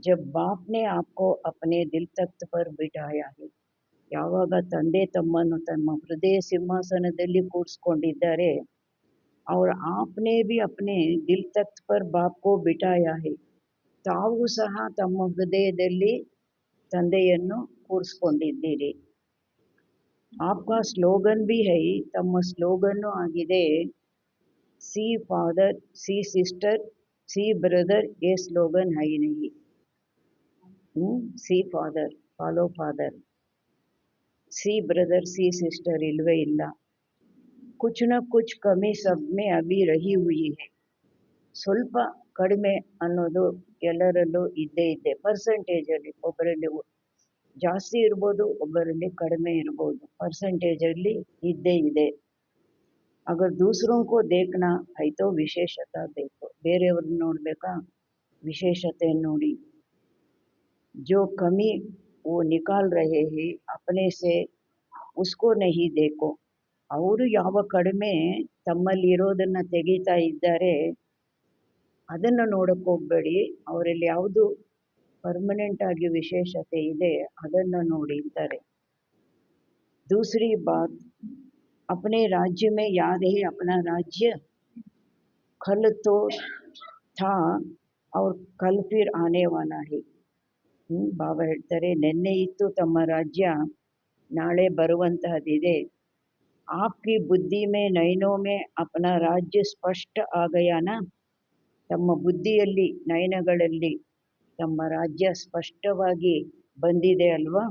ಜಬ್ ಬಾಪ್ನೆ ಆಪ್ಕೋ ಅಪನೆ ದಿಲ್ ತಖ್ತ್ ಪರ್ ಬಿಠಾಯಾ ಹೈ, ಯಾವಾಗ ತಂದೆ ತಮ್ಮನ್ನು ತಮ್ಮ ಹೃದಯ ಸಿಂಹಾಸನದಲ್ಲಿ ಕೂಡಿಸ್ಕೊಂಡಿದ್ದಾರೆ, और आपने भी अपने दिल तख्त पर बाप को बिठाया है, ತಾವು ಸಹ ತಮ್ಮ ಹೃದಯದಲ್ಲಿ ತಂದೆಯನ್ನು ಕೂರಿಸ್ಕೊಂಡಿದ್ದೀರಿ. ಆಪ್ಕಾ ಸ್ಲೋಗನ್ ಬಿ ಹೈ, ತಮ್ಮ ಸ್ಲೋಗನ್ನು ಆಗಿದೆ C father, C sister, C brother, ಏ ಸ್ಲೋಗನ್ ಹೈ ನಹಿ. C father, follow father, C brother, C sister ಇಲ್ವೇ ಇಲ್ಲ. ಕುಚ್ ನ ಕುಚ್ ಕಮಿ ಸಬ್ ಮೇ ಅಭಿ ರಹಿ ಹುಯಿ ಹೈ, ಸ್ವಲ್ಪ ಕಡಿಮೆ ಅನ್ನೋದು ಎಲ್ಲರಲ್ಲೂ ಇದ್ದೇ ಇದೆ. ಪರ್ಸೆಂಟೇಜಲ್ಲಿ ಒಬ್ಬರಲ್ಲಿ ಜಾಸ್ತಿ ಇರ್ಬೋದು, ಒಬ್ಬರಲ್ಲಿ ಕಡಿಮೆ ಇರ್ಬೋದು, ಪರ್ಸೆಂಟೇಜಲ್ಲಿ ಇದ್ದೇ ಇದೆ. ಅಗರ್ ದೂಸರೋं को देखना है तो ವಿಶೇಷತಾ ಬೇಕು, ಬೇರೆಯವ್ರನ್ನ ನೋಡಬೇಕಾ, ವಿಶೇಷತೆ ನೋಡಿ. जो कमी वो निकाल रहे हैं अपने से, उसको नहीं देखो. ಅವರು ಯಾವ ಕಡಿಮೆ ತಮ್ಮಲ್ಲಿ ಇರೋದನ್ನು ತೆಗಿತಾ ಇದ್ದಾರೆ ಅದನ್ನು ನೋಡಕ್ಕೆ ಹೋಗಬೇಡಿ, ಅವರಲ್ಲಿ ಯಾವುದು ಪರ್ಮನೆಂಟ್ ಆಗಿ ವಿಶೇಷತೆ ಇದೆ ಅದನ್ನು ನೋಡಿ ಅಂತಾರೆ. दूसरी बात, अपने राज्य में याद है अपना राज्य कल तो था और कल फिर आने वाला है. ಬಾಬಾ ಹೇಳ್ತಾರೆ ನಿನ್ನೆ ಇತ್ತು ತಮ್ಮ ರಾಜ್ಯ, ನಾಳೆ ಬರುವಂತಹದಿದೆ. आपकी बुद्धि में नयनों में अपना राज्य स्पष्ट आ गया ना, ತಮ್ಮ ಬುದ್ಧಿಯಲ್ಲಿ ನಯನಗಳಲ್ಲಿ ತಮ್ಮ ರಾಜ್ಯ ಸ್ಪಷ್ಟವಾಗಿ ಬಂದಿದೆ ಅಲ್ವಾ.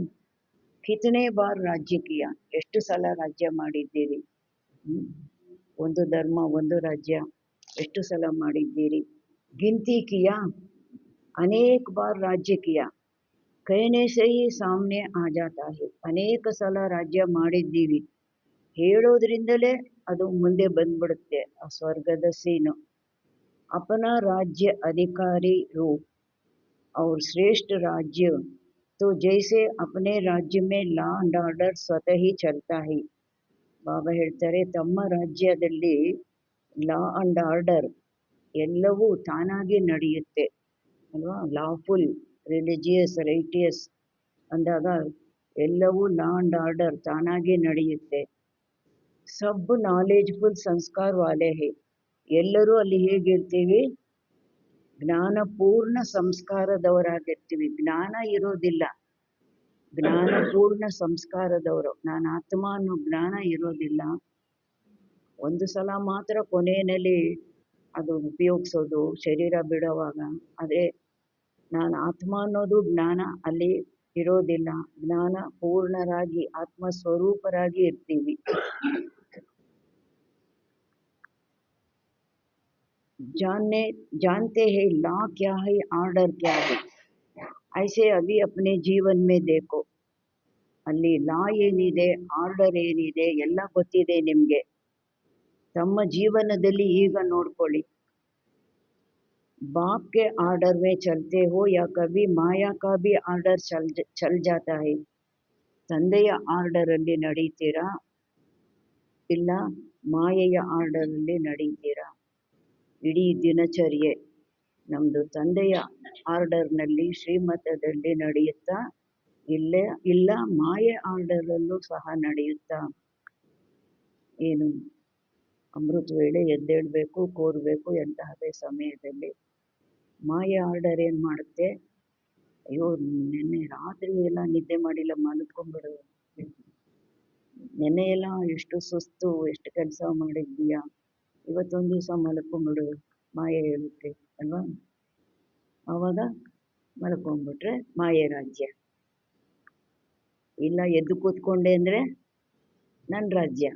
ಕಿತನೆ ಬಾರ್ ರಾಜ್ಯ ಕಿಯ, ಎಷ್ಟು ಸಲ ರಾಜ್ಯ ಮಾಡಿದ್ದೀರಿ, ಒಂದು ಧರ್ಮ ಒಂದು ರಾಜ್ಯ ಎಷ್ಟು ಸಲ ಮಾಡಿದ್ದೀರಿ. ಗಿಂತಿ ಕಿಯ, ಅನೇಕ ಬಾರ್ ರಾಜ್ಯ ಕಿಯ, कहने से ही सामने आ जाता है. ಅನೇಕ ಸಲ ರಾಜ್ಯ ಮಾಡಿದ್ದೀವಿ ಹೇಳೋದ್ರಿಂದಲೇ ಅದು ಮುಂದೆ ಬಂದ್ಬಿಡುತ್ತೆ ಆ ಸ್ವರ್ಗದ ಸೀನು. अपना राज्य अधिकारी रूप और श्रेष्ठ राज्य तो जैसे अपने राज्य में लॉ एंड आर्डर स्वतः ही चलता है. ಬಾಬಾ ಹೇಳ್ತಾರೆ ತಮ್ಮ ರಾಜ್ಯದಲ್ಲಿ ಲಾ ಅಂಡ್ ಆರ್ಡರ್ ಎಲ್ಲವೂ ತಾನಾಗಿ ನಡೆಯುತ್ತೆ ಅಲ್ವಾ. ಲಾಫುಲ್, ರಿಲಿಜಿಯಸ್, ರೈಟಿಯಸ್ ಅಂದಾಗ ಎಲ್ಲವೂ ಲಾ ಅಂಡ್ ಆರ್ಡರ್ ತಾನಾಗಿ ನಡೆಯುತ್ತೆ. ಸಬ್ ನಾಲೆಜ್ಫುಲ್ ಸಂಸ್ಕಾರ ವಾಲೆ ಹೇ, ಎಲ್ಲರೂ ಅಲ್ಲಿ ಹೇಗಿರ್ತೀವಿ, ಜ್ಞಾನಪೂರ್ಣ ಸಂಸ್ಕಾರದವರಾಗಿರ್ತೀವಿ. ಜ್ಞಾನ ಇರೋದಿಲ್ಲ, ಜ್ಞಾನಪೂರ್ಣ ಸಂಸ್ಕಾರದವರು. ನಾನು ಆತ್ಮ ಅನ್ನೋ ಜ್ಞಾನ ಇರೋದಿಲ್ಲ, ಒಂದು ಸಲ ಮಾತ್ರ ಕೊನೆಯಲ್ಲಿ ಅದು ಉಪಯೋಗಿಸೋದು ಶರೀರ ಬಿಡುವಾಗ. ಅದೇ ನಾನು ಆತ್ಮ ಅನ್ನೋದು ಜ್ಞಾನ ಅಲ್ಲಿ ಇರೋದಿಲ್ಲ, ಜ್ಞಾನ ಪೂರ್ಣರಾಗಿ ಆತ್ಮಸ್ವರೂಪರಾಗಿ ಇರ್ತೀವಿ. जानते हैं लॉ क्या है, आर्डर क्या है, ऐसे अभी अपने जीवन में देखो. ಅಲ್ಲಿ ಲಾ ಏನಿದೆ, ಆರ್ಡರ್ ಏನಿದೆ ಎಲ್ಲ ಗೊತ್ತಿದೆ ನಿಮಗೆ. ತಮ್ಮ ಜೀವನದಲ್ಲಿ ಈಗ ನೋಡ್ಕೊಳ್ಳಿ, बाप के आर्डर में चलते हो या कभी माया का भी आर्डर चल जाता है. ತಂದೆಯ ಆರ್ಡರಲ್ಲಿ ನಡೀತೀರಾ ಇಲ್ಲ ಮಾಯೆಯ ಆರ್ಡರಲ್ಲಿ ನಡೀತೀರಾ? ಇಡೀ ದಿನಚರ್ಯೆ ನಮ್ಮದು ತಂದೆಯ ಆರ್ಡರ್ನಲ್ಲಿ ಶ್ರೀಮತದಲ್ಲಿ ನಡೆಯುತ್ತಾ ಇಲ್ಲ ಮಾಯೆ ಆರ್ಡರಲ್ಲೂ ಸಹ ನಡೆಯುತ್ತಾ? ಏನು ಅಮೃತ ವೇಳೆ ಎದ್ದೇಳಬೇಕು, ಕೋರಬೇಕು ಎಂತಹದೇ ಸಮಯದಲ್ಲಿ ಮಾಯೆ ಆರ್ಡರ್ ಏನು ಮಾಡುತ್ತೆ? ಅಯ್ಯೋ ನಿನ್ನೆ ರಾತ್ರಿ ಎಲ್ಲ ನಿದ್ದೆ ಮಾಡಿಲ್ಲ, ಮಲ್ಕೊಂಡ್ಬಿಡು. ನೆನ್ನೆ ಎಲ್ಲ ಎಷ್ಟು ಸುಸ್ತು, ಎಷ್ಟು ಕೆಲಸ ಮಾಡಿದ್ದೀಯಾ, ಇವತ್ತೊಂದು ದಿವಸ ಮಲ್ಕೊಂಡ್ಬಿಡು ಮಾಯೆ ಹೇಳುತ್ತೆ ಅಲ್ವಾ? ಆವಾಗ ಮಲ್ಕೊಂಡ್ಬಿಟ್ರೆ ಮಾಯೆ ರಾಜ್ಯ. ಇಲ್ಲ ಎದ್ದು ಕೂತ್ಕೊಂಡೆ ಅಂದರೆ ನನ್ನ ರಾಜ್ಯ.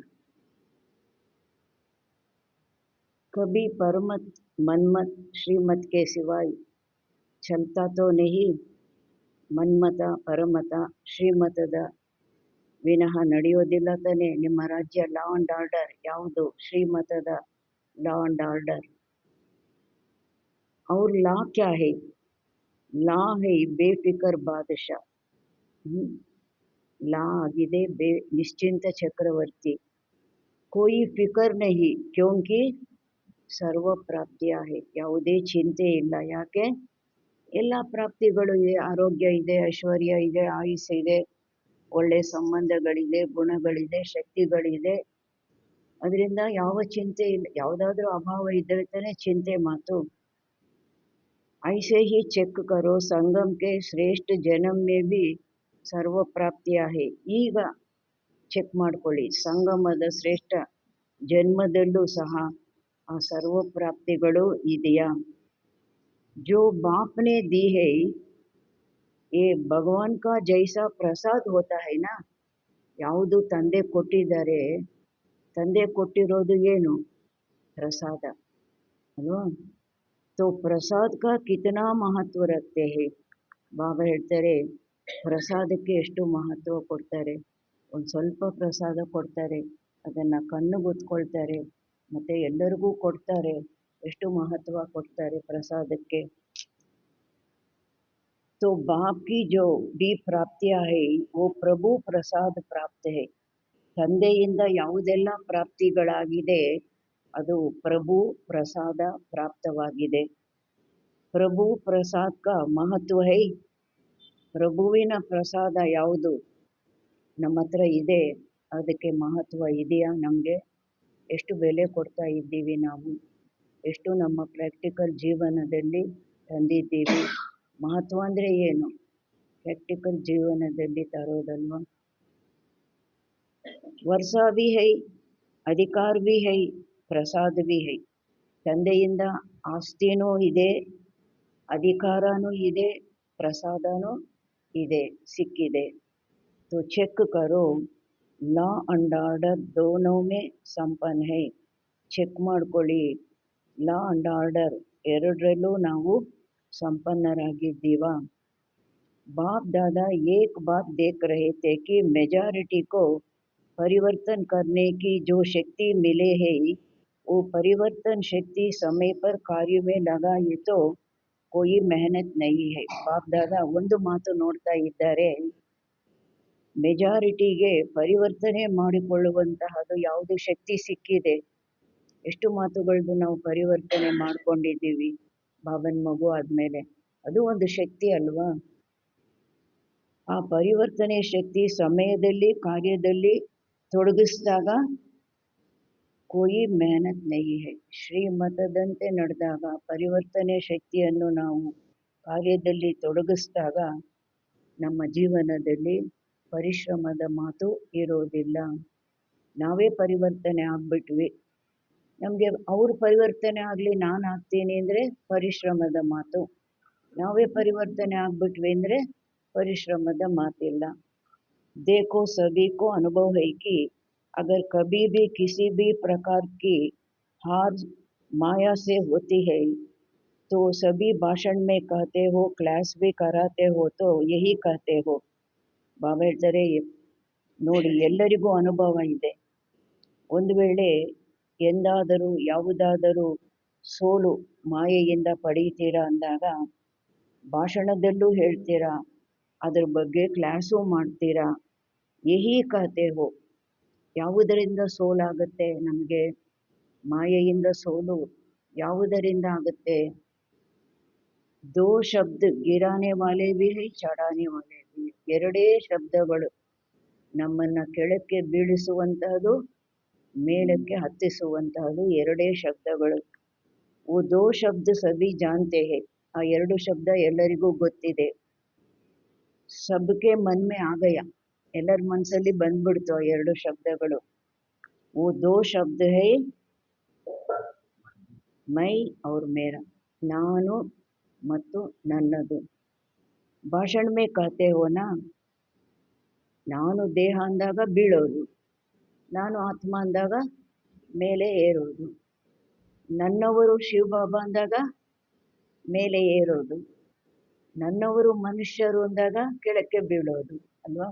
कभी परमत मनमत श्रीमत के सिवाय चलता तो नहीं. ಮನ್ಮತ ಪರಮತ ಶ್ರೀಮತದ ವಿನಃ ನಡೆಯೋದಿಲ್ಲ ತಾನೆ ನಿಮ್ಮ ರಾಜ್ಯ. ಲಾ ಅಂಡ್ ಆರ್ಡರ್ ಯಾವುದು? ಶ್ರೀಮತದ ಲಾ ಅಂಡ್ ಆರ್ಡರ್. और लॉ क्या है? लॉ है बेफिकर बादशाह. ಲಾ ಆಗಿದೆ ನಿಶ್ಚಿಂತ ಚಕ್ರವರ್ತಿ. कोई फिकर नहीं क्योंकि ಸರ್ವ ಪ್ರಾಪ್ತಿಯ है. ಯಾವುದೇ ಚಿಂತೆ ಇಲ್ಲ. ಯಾಕೆ? ಎಲ್ಲ ಪ್ರಾಪ್ತಿಗಳು ಇದೆ. ಆರೋಗ್ಯ ಇದೆ, ಐಶ್ವರ್ಯ ಇದೆ, ಆಯುಷ್ಯ ಇದೆ, ಒಳ್ಳೆ ಸಂಬಂಧಗಳಿದೆ, ಗುಣಗಳಿದೆ, ಶಕ್ತಿಗಳಿದೆ. ಅದರಿಂದ ಯಾವ ಚಿಂತೆ ಇಲ್ಲ. ಯಾವುದಾದ್ರೂ ಅಭಾವ ಇದ್ದರೆ ತಾನೇ ಚಿಂತೆ ಮಾತು. ಐಸೆ ಹಿ ಚೆಕ್ ಕರೋ ಸಂಗಮಕ್ಕೆ ಶ್ರೇಷ್ಠ ಜನ್ಮೇ ಭಿ ಸರ್ವ ಪ್ರಾಪ್ತಿಯ है. ಈಗ ಚೆಕ್ ಮಾಡ್ಕೊಳ್ಳಿ, ಸಂಗಮದ ಶ್ರೇಷ್ಠ ಜನ್ಮದಲ್ಲೂ ಸಹ ಆ ಸರ್ವ ಪ್ರಾಪ್ತಿಗಳು ಇದೆಯಾ? जो बाप ने दी है ये भगवान का जैसा प्रसाद होता है ना. ಯಾವುದು ತಂದೆ ಕೊಟ್ಟಿದ್ದಾರೆ, ತಂದೆ ಕೊಟ್ಟಿರೋದು ಏನು? ಪ್ರಸಾದ ಅಲ್ವಾ? तो प्रसाद का कितना महत्व रखते हैं. ಬಾಬಾ ಹೇಳ್ತಾರೆ ಪ್ರಸಾದಕ್ಕೆ ಎಷ್ಟು ಮಹತ್ವ ಕೊಡ್ತಾರೆ. ಒಂದು ಸ್ವಲ್ಪ ಪ್ರಸಾದ ಕೊಡ್ತಾರೆ, ಅದನ್ನು ಕಣ್ಣುಗೊತ್ಕೊಳ್ತಾರೆ, ಮತ್ತು ಎಲ್ಲರಿಗೂ ಕೊಡ್ತಾರೆ. ಎಷ್ಟು ಮಹತ್ವ ಕೊಡ್ತಾರೆ ಪ್ರಸಾದಕ್ಕೆ. तो बाप की जो भी ಪ್ರಾಪ್ತಿಯ है वो ಪ್ರಭು ಪ್ರಸಾದ ಪ್ರಾಪ್ತ है. ತಂದೆಯಿಂದ ಯಾವುದೆಲ್ಲ ಪ್ರಾಪ್ತಿಗಳಾಗಿದೆ ಅದು ಪ್ರಭು ಪ್ರಸಾದ ಪ್ರಾಪ್ತವಾಗಿದೆ. ಪ್ರಭು ಪ್ರಸಾದ का महत्व है. ಪ್ರಭುವಿನ ಪ್ರಸಾದ ಯಾವುದು ನಮ್ಮ ಹತ್ರ ಇದೆ, ಅದಕ್ಕೆ ಮಹತ್ವ ಇದೆಯಾ? ನಮಗೆ ಎಷ್ಟು ಬೆಲೆ ಕೊಡ್ತಾ ಇದ್ದೀವಿ ನಾವು, ಎಷ್ಟು ನಮ್ಮ ಪ್ರಾಕ್ಟಿಕಲ್ ಜೀವನದಲ್ಲಿ ತಂದಿದ್ದೀವಿ. ಮಹತ್ವ ಅಂದರೆ ಏನು? ಪ್ರಾಕ್ಟಿಕಲ್ ಜೀವನದಲ್ಲಿ ತರೋದಲ್ವ. ವರ್ಷ ಭಿ ಹೈ, ಅಧಿಕಾರ ಭಿ ಹೈ, ಪ್ರಸಾದ ಭಿ ಹೈ. ತಂದೆಯಿಂದ ಆಸ್ತಿನೂ ಇದೆ, ಅಧಿಕಾರನೂ ಇದೆ, ಪ್ರಸಾದನೂ ಇದೆ, ಸಿಕ್ಕಿದೆ. तो ಚೆಕ್ ಕರೋ ಲಾ ಅಂಡ್ ಆರ್ಡರ್ ದೋನೋ ಮೇ ಸಂಪನ್ನ ಹೈ. ಚೆಕ್ ಮಾಡ್ಕೊಳ್ಳಿ, ಲಾ ಅಂಡ್ ಆರ್ಡರ್ ಎರಡರಲ್ಲೂ ನಾವು ಸಂಪನ್ನರಾಗಿದ್ದೀವಾ? बाप दादा एक बात देख रहे थे कि मेजॉरिटी को परिवर्तन करने की जो शक्ति मिले है वो परिवर्तन शक्ति समय पर कार्य में लगाए तो कोई मेहनत नहीं है. बाप दादा ಒಂದು ಮಾತು ನೋಡ್ತಾ ಇದ್ದಾರೆ, ಮೆಜಾರಿಟಿಗೆ ಪರಿವರ್ತನೆ ಮಾಡಿಕೊಳ್ಳುವಂತಹದ್ದು ಯಾವುದು ಶಕ್ತಿ ಸಿಕ್ಕಿದೆ. ಎಷ್ಟು ಮಾತುಗಳದ್ದು ನಾವು ಪರಿವರ್ತನೆ ಮಾಡ್ಕೊಂಡಿದ್ದೀವಿ ಬಾಬನ ಮಗು ಆದಮೇಲೆ. ಅದು ಒಂದು ಶಕ್ತಿ ಅಲ್ವಾ? ಆ ಪರಿವರ್ತನೆ ಶಕ್ತಿ ಸಮಯದಲ್ಲಿ ಕಾರ್ಯದಲ್ಲಿ ತೊಡಗಿಸಿದಾಗ ಕೋಯಿ ಮೆಹನತ್ ನಹಿ ಹೈ. ಶ್ರೀಮತದಂತೆ ನಡೆದಾಗ ಪರಿವರ್ತನೆ ಶಕ್ತಿಯನ್ನು ನಾವು ಕಾರ್ಯದಲ್ಲಿ ತೊಡಗಿಸಿದಾಗ ನಮ್ಮ ಜೀವನದಲ್ಲಿ ಪರಿಶ್ರಮದ ಮಾತು ಇರೋದಿಲ್ಲ. ನಾವೇ ಪರಿವರ್ತನೆ ಆಗ್ಬಿಟ್ವಿ, ನಮಗೆ ಅವ್ರ ಪರಿವರ್ತನೆ ಆಗಲಿ ನಾನು ಆಗ್ತೀನಿ ಅಂದರೆ ಪರಿಶ್ರಮದ ಮಾತು. ನಾವೇ ಪರಿವರ್ತನೆ ಆಗ್ಬಿಟ್ವಿ ಅಂದರೆ परिश्रमದ ಮಾತಿಲ್ಲ. देखो सभी को अनुभव है कि अगर कभी भी किसी भी प्रकार की हार माया से होती है तो सभी भाषण में कहते हो, क्लास भी कराते हो तो यही कहते हो. ಬಾಬಾ ಹೇಳ್ತಾರೆ ನೋಡಿ ಎಲ್ಲರಿಗೂ ಅನುಭವ ಇದೆ. ಒಂದು ವೇಳೆ ಎಂದಾದರೂ ಯಾವುದಾದರೂ ಸೋಲು ಮಾಯೆಯಿಂದ ಪಡೀತೀರಾ ಅಂದಾಗ ಭಾಷಣದಲ್ಲೂ ಹೇಳ್ತೀರಾ, ಅದ್ರ ಬಗ್ಗೆ ಕ್ಲಾಸು ಮಾಡ್ತೀರಾ. ಯಹಿ ಕಹತೆ ಹೋ, ಯಾವುದರಿಂದ ಸೋಲಾಗುತ್ತೆ ನಮಗೆ? ಮಾಯೆಯಿಂದ ಸೋಲು ಯಾವುದರಿಂದ ಆಗುತ್ತೆ? ದೋ ಶಬ್ದ ಗಿರಾನೆ ವಾಲೆ ಭಿ ಹೈ, ಚಢಾನೆ ವಾಲೆ ಭಿ. ಎರಡೇ ಶಬ್ದಗಳು, ನಮ್ಮನ್ನ ಕೆಳಕ್ಕೆ ಬೀಳಿಸುವಂತಹದ್ದು, ಮೇಲಕ್ಕೆ ಹತ್ತಿಸುವಂತಹದ್ದು ಎರಡೇ ಶಬ್ದಗಳು. वो दो शब्द सभी जानते हैं, ಆ ಎರಡು ಶಬ್ದ ಎಲ್ಲರಿಗೂ ಗೊತ್ತಿದೆ. ಸಬ್ಕೆ ಮನ್ ಮೇ ಆ ಗಯಾ, ಎಲ್ಲರ ಮನಸ್ಸಲ್ಲಿ ಬಂದ್ಬಿಡ್ತು ಆ ಎರಡು ಶಬ್ದಗಳು. वो दो शब्द है ಮೈ और ಮೇರಾ, ನಾನು ಮತ್ತು ನನ್ನದು. ಭಾಷಣ ಮೇ ಕಹತೆ ಹೋನಾ, ನಾನು ದೇಹ ಅಂದಾಗ ಬೀಳೋದು, ನಾನು ಆತ್ಮ ಅಂದಾಗ ಮೇಲೆ ಏರೋದು, ನನ್ನವರು ಶಿವಬಾಬಾ ಅಂದಾಗ ಮೇಲೆ ಏರೋದು, ನನ್ನವರು ಮನುಷ್ಯರು ಅಂದಾಗ ಕೆಳಕ್ಕೆ ಬೀಳೋದು ಅಲ್ವಾ.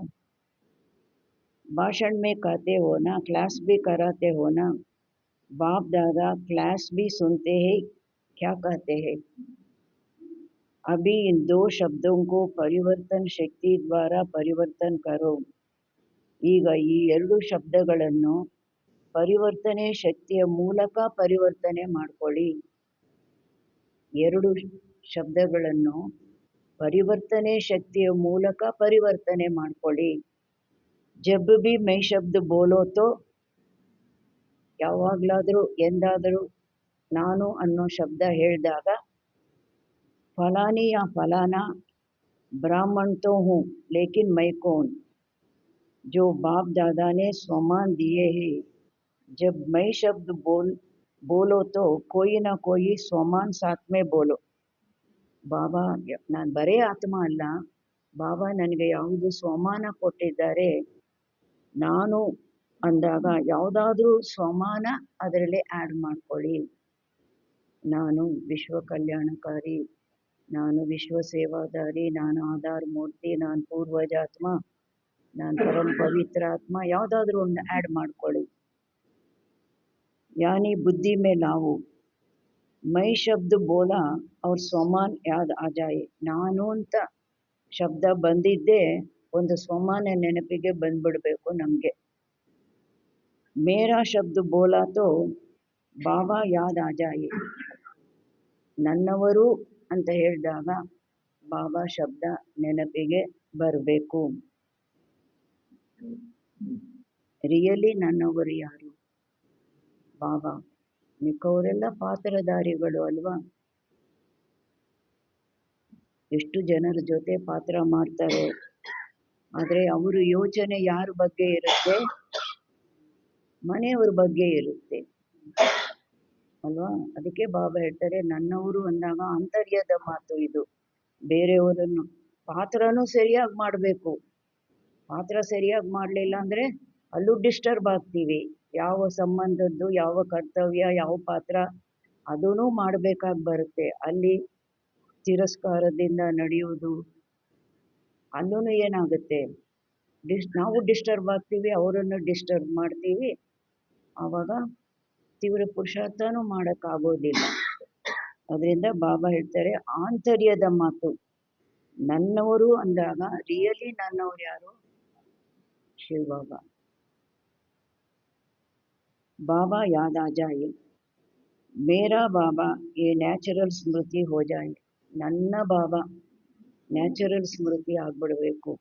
ಭಾಷಣ ಮೇ ಕಹತೆ ಹೋನಾ, ಕ್ಲಾಸ್ ಭಿ ಕರಾತೆ ಹೋನಾ. बाप दादा क्लास भी सुनते हैं, क्या कहते हैं? अभी इन दो शब्दों को परिवर्तन शक्ति द्वारा परिवर्तन करो. ಈಗ ಈ ಎರಡು ಶಬ್ದಗಳನ್ನು ಪರಿವರ್ತನೆ ಶಕ್ತಿಯ ಮೂಲಕ ಪರಿವರ್ತನೆ ಮಾಡ್ಕೊಳ್ಳಿ. ಎರಡು ಶಬ್ದಗಳನ್ನು ಪರಿವರ್ತನೆ ಶಕ್ತಿಯ ಮೂಲಕ ಪರಿವರ್ತನೆ ಮಾಡ್ಕೊಳ್ಳಿ. ಜಬ್ ಬಿ ಮೈ ಶಬ್ದ ಬೋಲೋ ತೋ, ಯಾವಾಗಲಾದರೂ ಎಂದಾದರೂ ನಾನು ಅನ್ನೋ ಶಬ್ದ ಹೇಳಿದಾಗ, ಫಲಾನಿ ಯಾ ಫಲಾನಾ ಬ್ರಾಹ್ಮಣ ತೋ ಹೂँ ಲೇಕಿನ್ ಮೈ ಕೌನ್, जो बाप दादा ने स्वमान दिए हैं. जब मैं शब्द बोलो तो कोई ना कोई स्वमान साथ में बोलो. ಬಾಬಾ, ನಾನು ಬರೇ ಆತ್ಮ ಅಲ್ಲ, ಬಾಬಾ ನನಗೆ ಯಾವುದು ಸ್ವಮಾನ ಕೊಟ್ಟಿದ್ದಾರೆ, ನಾನು ಅಂದಾಗ ಯಾವುದಾದ್ರೂ ಸ್ವಮಾನ ಅದರಲ್ಲಿ ಆ್ಯಡ್ ಮಾಡ್ಕೊಳ್ಳಿ. ನಾನು ವಿಶ್ವ ಕಲ್ಯಾಣಕಾರಿ, ನಾನು ವಿಶ್ವ ಸೇವಾದಾರಿ, ನಾನು ಆಧಾರ್ ಮೂರ್ತಿ, ನಾನು ಪೂರ್ವಜಾತ್ಮ, ನಾನು ಪರಮ ಪವಿತ್ರ ಆತ್ಮ, ಯಾವುದಾದ್ರೂ ಒಂದು ಆ್ಯಡ್ ಮಾಡ್ಕೊಳ್ಳಿ. ಯಾನಿ ಬುದ್ಧಿ ಮೇ ಲಾವು, ಮೈ ಶಬ್ದ ಬೋಲ ಅವ್ರ ಸ್ವಮಾನ್ ಯಾದ್ ಆ ಜಾಯೆ. ನಾನು ಅಂತ ಶಬ್ದ ಬಂದಿದ್ದೇ ಒಂದು ಸ್ವಮಾನ ನೆನಪಿಗೆ ಬಂದ್ಬಿಡ್ಬೇಕು ನಮಗೆ. ಮೇರಾ ಶಬ್ದ ಬೋಲಾ ತೋ ಬಾಬಾ ಯಾದ್ ಆ ಜಾಯೆ. ನನ್ನವರು ಅಂತ ಹೇಳಿದಾಗ ಬಾಬಾ ಶಬ್ದ ನೆನಪಿಗೆ ಬರಬೇಕು. ರಿಯಲಿ ನನ್ನವರು ಯಾರು? ಬಾಬಾ. ಮಿಕ್ಕವರೆಲ್ಲ ಪಾತ್ರಧಾರಿಗಳು ಅಲ್ವಾ. ಎಷ್ಟು ಜನರ ಜೊತೆ ಪಾತ್ರ ಮಾಡ್ತಾರೆ, ಆದರೆ ಅವರ ಯೋಚನೆ ಯಾರ ಬಗ್ಗೆ ಇರುತ್ತೆ? ಮನೆಯವ್ರ ಬಗ್ಗೆ ಇರುತ್ತೆ ಅಲ್ವಾ. ಅದಕ್ಕೆ ಬಾಬಾ ಹೇಳ್ತಾರೆ, ನನ್ನವರು ಅಂದಾಗ ಆಂತರ್ಯದ ಮಾತು ಇದು. ಬೇರೆಯವರನ್ನು ಪಾತ್ರನೂ ಸರಿಯಾಗಿ ಮಾಡಬೇಕು. ಪಾತ್ರ ಸರಿಯಾಗಿ ಮಾಡಲಿಲ್ಲ ಅಂದರೆ ಅಲ್ಲೂ ಡಿಸ್ಟರ್ಬ್ ಆಗ್ತೀವಿ. ಯಾವ ಸಂಬಂಧದ್ದು, ಯಾವ ಕರ್ತವ್ಯ, ಯಾವ ಪಾತ್ರ ಅದೂ ಮಾಡಬೇಕಾಗಿ ಬರುತ್ತೆ. ಅಲ್ಲಿ ತಿರಸ್ಕಾರದಿಂದ ನಡೆಯೋದು, ಅಲ್ಲೂ ಏನಾಗುತ್ತೆ, ನಾವು ಡಿಸ್ಟರ್ಬ್ ಆಗ್ತೀವಿ, ಅವರನ್ನು ಡಿಸ್ಟರ್ಬ್ ಮಾಡ್ತೀವಿ. ಆವಾಗ ತೀವ್ರ ಪುರುಷಾರ್ಥನೂ ಮಾಡೋಕ್ಕಾಗೋದಿಲ್ಲ. ಅದರಿಂದ ಬಾಬಾ ಹೇಳ್ತಾರೆ, ಆಂತರ್ಯದ ಮಾತು. ನನ್ನವರು ಅಂದಾಗ ರಿಯಲಿ ನನ್ನವ್ರು ಯಾರು? ಶಿವ ಬಾಬಾ. बाबा याद आ जाए, मेरा बाबा ये ನ್ಯಾಚುರಲ್ ಸ್ಮೃತಿ ಹೋ ಜಾಯೆ. ನನ್ನ ಬಾಬಾ ನ್ಯಾಚುರಲ್ ಸ್ಮೃತಿ ಆಗ್ಬಿಡ್ಬೇಕು.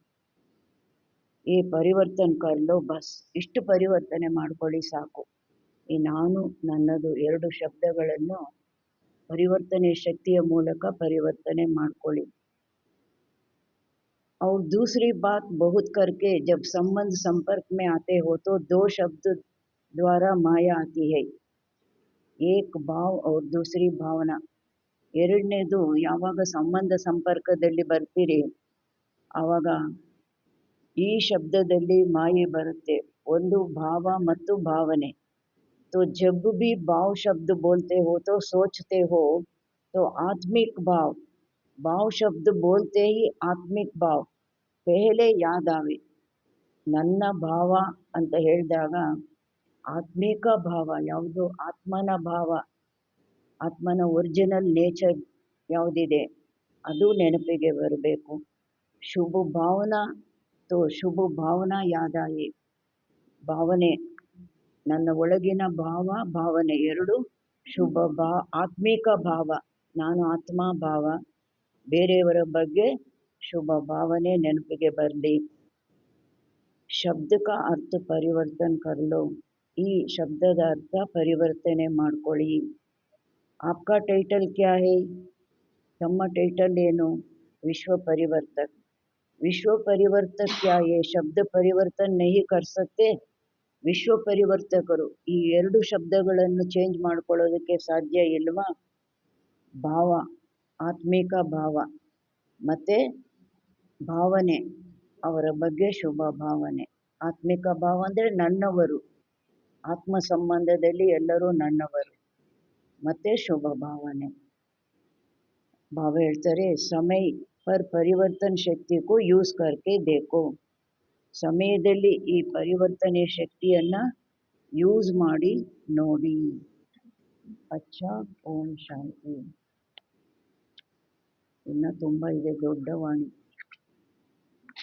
ಈ ಪರಿವರ್ತನೆ ಕರ್ಲೋ ಬಸ್, ಇಷ್ಟು ಪರಿವರ್ತನೆ ಮಾಡ್ಕೊಳ್ಳಿ ಸಾಕು. ಈ ನಾನು ನನ್ನದು ಎರಡು ಶಬ್ದಗಳನ್ನು ಪರಿವರ್ತನೆ ಶಕ್ತಿಯ ಮೂಲಕ ಪರಿವರ್ತನೆ ಮಾಡ್ಕೊಳ್ಳಿ. और दूसरी बात, बहुत करके जब संबंध संपर्क में आते हो तो दो शब्द द्वारा माया आती है, एक भाव और दूसरी भावना. ಎರಡನೇದು, ಯಾವಾಗ ಸಂಬಂಧ ಸಂಪರ್ಕದಲ್ಲಿ ಬರ್ತೀರಿ ಆವಾಗ ಈ ಶಬ್ದದಲ್ಲಿ ಮಾಯೆ ಬರುತ್ತೆ. ಒಂದು ಭಾವ ಮತ್ತು ಭಾವನೆ. तो जब भी भाव शब्द बोलते हो तो सोचते हो तो आत्मिक भाव, भाव शब्द बोलते ही आत्मिक भाव पहले याद आवे. ನನ್ನ ಭಾವ ಅಂತ ಹೇಳಿದಾಗ ಆತ್ಮಿಕ ಭಾವ ಯಾವುದು, ಆತ್ಮನ ಭಾವ, ಆತ್ಮನ ಒರಿಜಿನಲ್ ನೇಚರ್ ಯಾವುದಿದೆ ಅದು ನೆನಪಿಗೆ ಬರಬೇಕು. ಶುಭ ಭಾವನಾ ಶುಭ ಭಾವನಾ ಯಾದಾಯಿ, ಭಾವನೆ, ನನ್ನ ಒಳಗಿನ ಭಾವನೆ ಎರಡು ಶುಭ ಆತ್ಮಿಕ ಭಾವ, ನಾನು ಆತ್ಮ ಭಾವ, ಬೇರೆಯವರ ಬಗ್ಗೆ ಶುಭ ಭಾವನೆ ನೆನಪಿಗೆ ಬರಲಿ. ಶಬ್ದ का अर्थ परिवर्तन कर लो, ಈ ಶಬ್ದದ ಅರ್ಥ ಪರಿವರ್ತನೆ ಮಾಡ್ಕೊಳ್ಳಿ. आपका टाइटल क्या है, ತಮ್ಮ ಟೈಟಲ್ ಏನು, विश्व परिवर्तक. विश्व परिवर्तक क्या है, शब्द परिवर्तन नहीं कर सकते, ವಿಶ್ವ ಪರಿವರ್ತಕರು ಈ ಎರಡು ಶಬ್ದಗಳನ್ನು ಚೇಂಜ್ ಮಾಡ್ಕೊಳ್ಳೋದಕ್ಕೆ ಸಾಧ್ಯ ಇಲ್ವಾ. ಭಾವ, ಆತ್ಮಿಕ ಭಾವ ಮತ್ತು ಭಾವನೆ, ಅವರ ಬಗ್ಗೆ ಶುಭ ಭಾವನೆ. ಆತ್ಮಿಕ ಭಾವ ಅಂದರೆ ನನ್ನವರು, ಆತ್ಮ ಸಂಬಂಧದಲ್ಲಿ ಎಲ್ಲರೂ ನನ್ನವರು, ಮತ್ತು ಶುಭ ಭಾವನೆ. ಭಾವ ಹೇಳ್ತಾರೆ, ಸಮಯ ಪರ್ ಪರಿವರ್ತನ ಶಕ್ತಿಗೂ ಯೂಸ್ ಕರ್ಕೆ ದೇಖೋ, ಸಮಯದಲ್ಲಿ ಈ ಪರಿವರ್ತನೆ ಶಕ್ತಿಯನ್ನು ಯೂಸ್ ಮಾಡಿ ನೋಡಿ. ಅಚ್ಚಾ, ಓಂ ಶಾಂತಿ. ಇನ್ನು ತುಂಬ ಇದೆ, ದೊಡ್ಡ ವಾಣಿ.